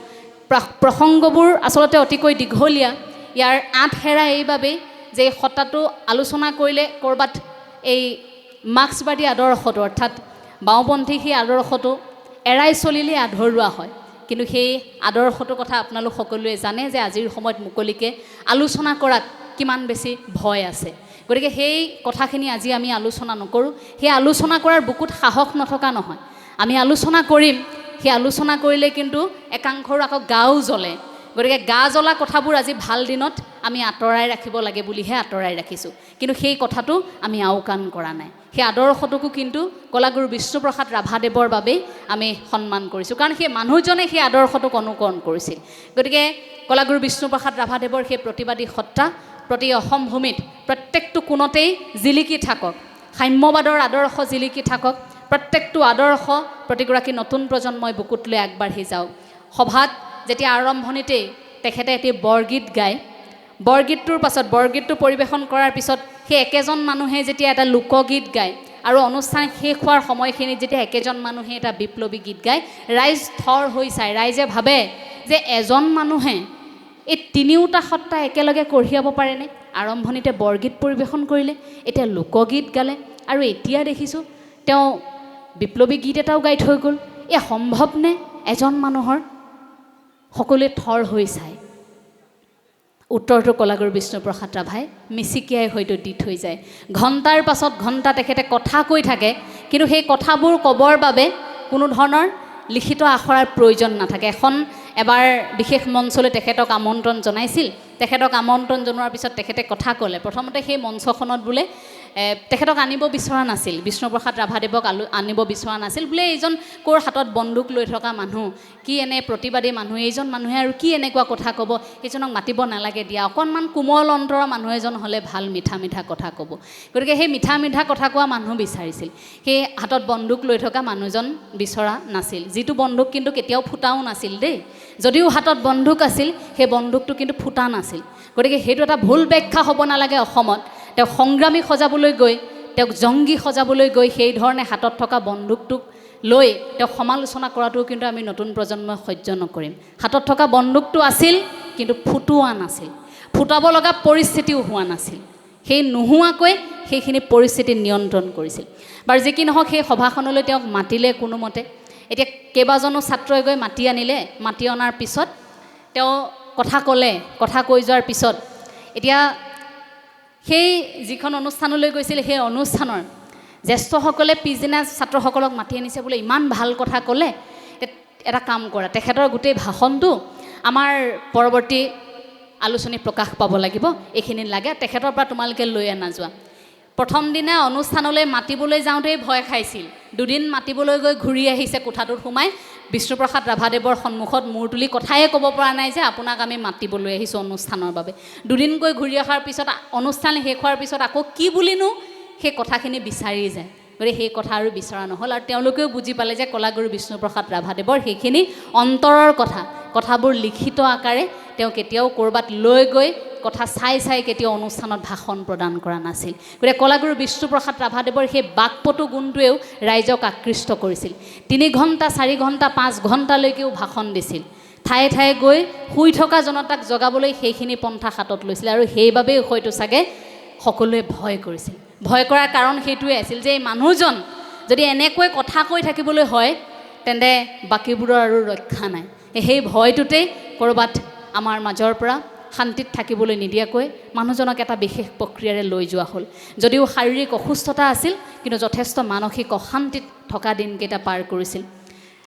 প্ৰসংগবোৰ আচলতে অতিকৈ দীঘলীয়া। ইয়াৰ আঁতহেৰা এইবাবেই যে এই সত্তাটো আলোচনা কৰিলে ক'ৰবাত এই মাৰ্ক্সবাদী আদৰ্শটো, অৰ্থাৎ বাওঁপন্থী সেই আদৰ্শটো এৰাই চলিলে আধৰুৱা হয়। কিন্তু সেই আদৰ্শটোৰ কথা আপোনালোক সকলোৱে জানে যে আজিৰ সময়ত মুকলিকৈ আলোচনা কৰাত কিমান বেছি ভয় আছে। গতিকে সেই কথাখিনি আজি আমি আলোচনা নকৰোঁ। সেই আলোচনা কৰাৰ বুকুত সাহস নথকা নহয়, আমি আলোচনা কৰিম। সেই আলোচনা কৰিলে কিন্তু একাংশৰ আকৌ গাও জ্বলে। গতিকে গা জ্বলা কথাবোৰ আজি ভাল দিনত আমি আঁতৰাই ৰাখিব লাগে বুলিহে আঁতৰাই ৰাখিছোঁ, কিন্তু সেই কথাটো আমি আওকাণ কৰা নাই। সেই আদৰ্শটোকো কিন্তু কলাগুৰু বিষ্ণুপ্ৰসাদ ৰাভাদেৱৰ বাবেই আমি সন্মান কৰিছোঁ, কাৰণ সেই মানুহজনে সেই আদৰ্শটোক অনুকৰণ কৰিছিল। গতিকে কলাগুৰু বিষ্ণুপ্ৰসাদ ৰাভাদেৱৰ সেই প্ৰতিবাদী সত্তা প্ৰতি অসম ভূমিত প্ৰত্যেকটো কোণতেই জিলিকি থাকক, সাম্যবাদৰ আদৰ্শ জিলিকি থাকক। প্ৰত্যেকটো আদৰ্শ প্ৰতিগৰাকী নতুন প্ৰজন্মই বুকুত লৈ আগবাঢ়ি যাওক। সভাত যেতিয়া আৰম্ভণিতেই তেখেতে এটি বৰগীত গায়। বৰগীতটোৰ পাছত বৰগীতটো পৰিৱেশন কৰাৰ পিছত সেই একেজন মানুহে যেতিয়া এটা লোকগীত গায় আৰু অনুষ্ঠান শেষ হোৱাৰ সময়খিনিত যেতিয়া একেজন মানুহে এটা বিপ্লৱী গীত গায়, ৰাইজ থৰ হৈ চায়। ৰাইজে ভাবে যে এজন মানুহে এই তিনিওটা সত্তা একেলগে কঢ়িয়াব পাৰেনে? আৰম্ভণিতে বৰগীত পৰিৱেশন কৰিলে, এতিয়া লোকগীত গালে, আৰু এতিয়া দেখিছোঁ তেওঁ বিপ্লৱী গীত এটাও গাই থৈ গ'ল। এই সম্ভৱনে এজন মানুহৰ? সকলোৱে থৰ হৈ চায়। উত্তৰটো কলাগুৰু বিষ্ণুপ্ৰসাদ ৰাভাই মিচিকিয়াই হয়তো দি থৈ যায়। ঘণ্টাৰ পাছত ঘণ্টা তেখেতে কথা কৈ থাকে, কিন্তু সেই কথাবোৰ ক'বৰ বাবে কোনো ধৰণৰ লিখিত আখৰাৰ প্ৰয়োজন নাথাকে। এবাৰ বিশেষ মঞ্চলৈ তেখেতক আমন্ত্ৰণ জনাইছিল। তেখেতক আমন্ত্ৰণ জনোৱাৰ পিছত তেখেতে কথা ক'লে। প্ৰথমতে সেই মঞ্চখনত বোলে তেখেতক আনিব বিচৰা নাছিল, বিষ্ণুপ্ৰসাদ ৰাভাদেৱক আনিব বিচৰা নাছিল। বোলে এইজন ক'ৰ হাতত বন্দুক লৈ থকা মানুহ, কি এনে প্ৰতিবাদী মানুহ, এইজন মানুহে আৰু কি এনেকুৱা কথা ক'ব, এইজনক মাতিব নালাগে দিয়া, অকণমান কোমল অন্তৰৰ মানুহ এজন হ'লে ভাল, মিঠা মিঠা কথা ক'ব। গতিকে সেই মিঠা মিঠা কথা কোৱা মানুহ বিচাৰিছিল। সেই হাতত বন্দুক লৈ থকা মানুহজন বিচৰা নাছিল, যিটো বন্দুক কিন্তু কেতিয়াও ফুটাও নাছিল দেই। যদিও হাতত বন্দুক আছিল, সেই বন্দুকটো কিন্তু ফুটা নাছিল। গতিকে সেইটো এটা ভুল ব্যাখ্যা হ'ব নালাগে অসমত। তেওঁক সংগ্ৰামী সজাবলৈ গৈ, তেওঁক জংগী সজাবলৈ গৈ সেই ধৰণে হাতত থকা বন্দুকটোক লৈ তেওঁক সমালোচনা কৰাটোও কিন্তু আমি নতুন প্ৰজন্মই সহ্য নকৰিম। হাতত থকা বন্দুকটো আছিল, কিন্তু ফুটোৱা নাছিল, ফুটাব লগা পৰিস্থিতিও হোৱা নাছিল। সেই নোহোৱাকৈ সেইখিনি পৰিস্থিতি নিয়ন্ত্ৰণ কৰিছিল। বাৰু যি কি নহওক, সেই সভাখনলৈ তেওঁক মাতিলে কোনোমতে। এতিয়া কেইবাজনো ছাত্ৰই গৈ মাতি আনিলে। মাতি অনাৰ পিছত তেওঁ কথা ক'লে। কথা কৈ যোৱাৰ পিছত এতিয়া সেই যিখন অনুষ্ঠানলৈ গৈছিল, সেই অনুষ্ঠানৰ জ্যেষ্ঠসকলে পিছদিনা ছাত্ৰসকলক মাতি আনিছে। বোলে ইমান ভাল কথা ক'লে, এটা কাম কৰা, তেখেতৰ গোটেই ভাষণটো আমাৰ পৰৱৰ্তী আলোচনী প্ৰকাশ পাব লাগিব, এইখিনি লাগে, তেখেতৰ পৰা তোমালোকে লৈ আনা যোৱা। প্ৰথম দিনা অনুষ্ঠানলৈ মাতিবলৈ যাওঁতেই ভয় খাইছিল। দুদিন মাতিবলৈ গৈ ঘূৰি আহিছে কোঠাটোত সোমাই। বিষ্ণুপ্ৰসাদ ৰাভাদেৱৰ সন্মুখত মূৰ তুলি কথায়ে ক'ব পৰা নাই যে আপোনাক আমি মাতিবলৈ আহিছোঁ অনুষ্ঠানৰ বাবে। দুদিনকৈ ঘূৰি অহাৰ পিছত অনুষ্ঠান শেষ হোৱাৰ পিছত আকৌ কি বুলিনো সেই কথাখিনি বিচাৰি যায়। গতিকে সেই কথা আৰু বিচৰা নহ'ল, আৰু তেওঁলোকেও বুজি পালে যে কলাগুৰু বিষ্ণুপ্ৰসাদ ৰাভাদেৱৰ সেইখিনি অন্তৰৰ কথাবোৰ লিখিত আকাৰে তেওঁ কেতিয়াও ক'ৰবাত লৈ গৈ কথা চাই কেতিয়াও অনুষ্ঠানত ভাষণ প্ৰদান কৰা নাছিল। গতিকে কলাগুৰু বিষ্ণুপ্ৰসাদ ৰাভাদেৱৰ সেই বাকপটু গুণটোৱেও ৰাইজক আকৃষ্ট কৰিছিল। 3 ঘণ্টা 4 ঘণ্টা 5 ঘণ্টালৈকেও ভাষণ দিছিল। ঠায়ে ঠায়ে গৈ শুই থকা জনতাক জগাবলৈ সেইখিনি পন্থা হাতত লৈছিল, আৰু সেইবাবেই হয়তো চাগে সকলোৱে ভয় কৰিছিল। ভয় কৰাৰ কাৰণ সেইটোৱে আছিল যে এই মানুহজন যদি এনেকৈ কথা কৈ থাকিবলৈ হয়, তেন্তে বাকীবোৰৰ আৰু ৰক্ষা নাই। সেই ভয়টোতেই ক'ৰবাত আমাৰ মাজৰ পৰা শান্তিত থাকিবলৈ নিদিয়াকৈ মানুহজনক এটা বিশেষ প্ৰক্ৰিয়াৰে লৈ যোৱা হ'ল। যদিও শাৰীৰিক অসুস্থতা আছিল, কিন্তু যথেষ্ট মানসিক অশান্তিত থকা দিনকেইটা পাৰ কৰিছিল।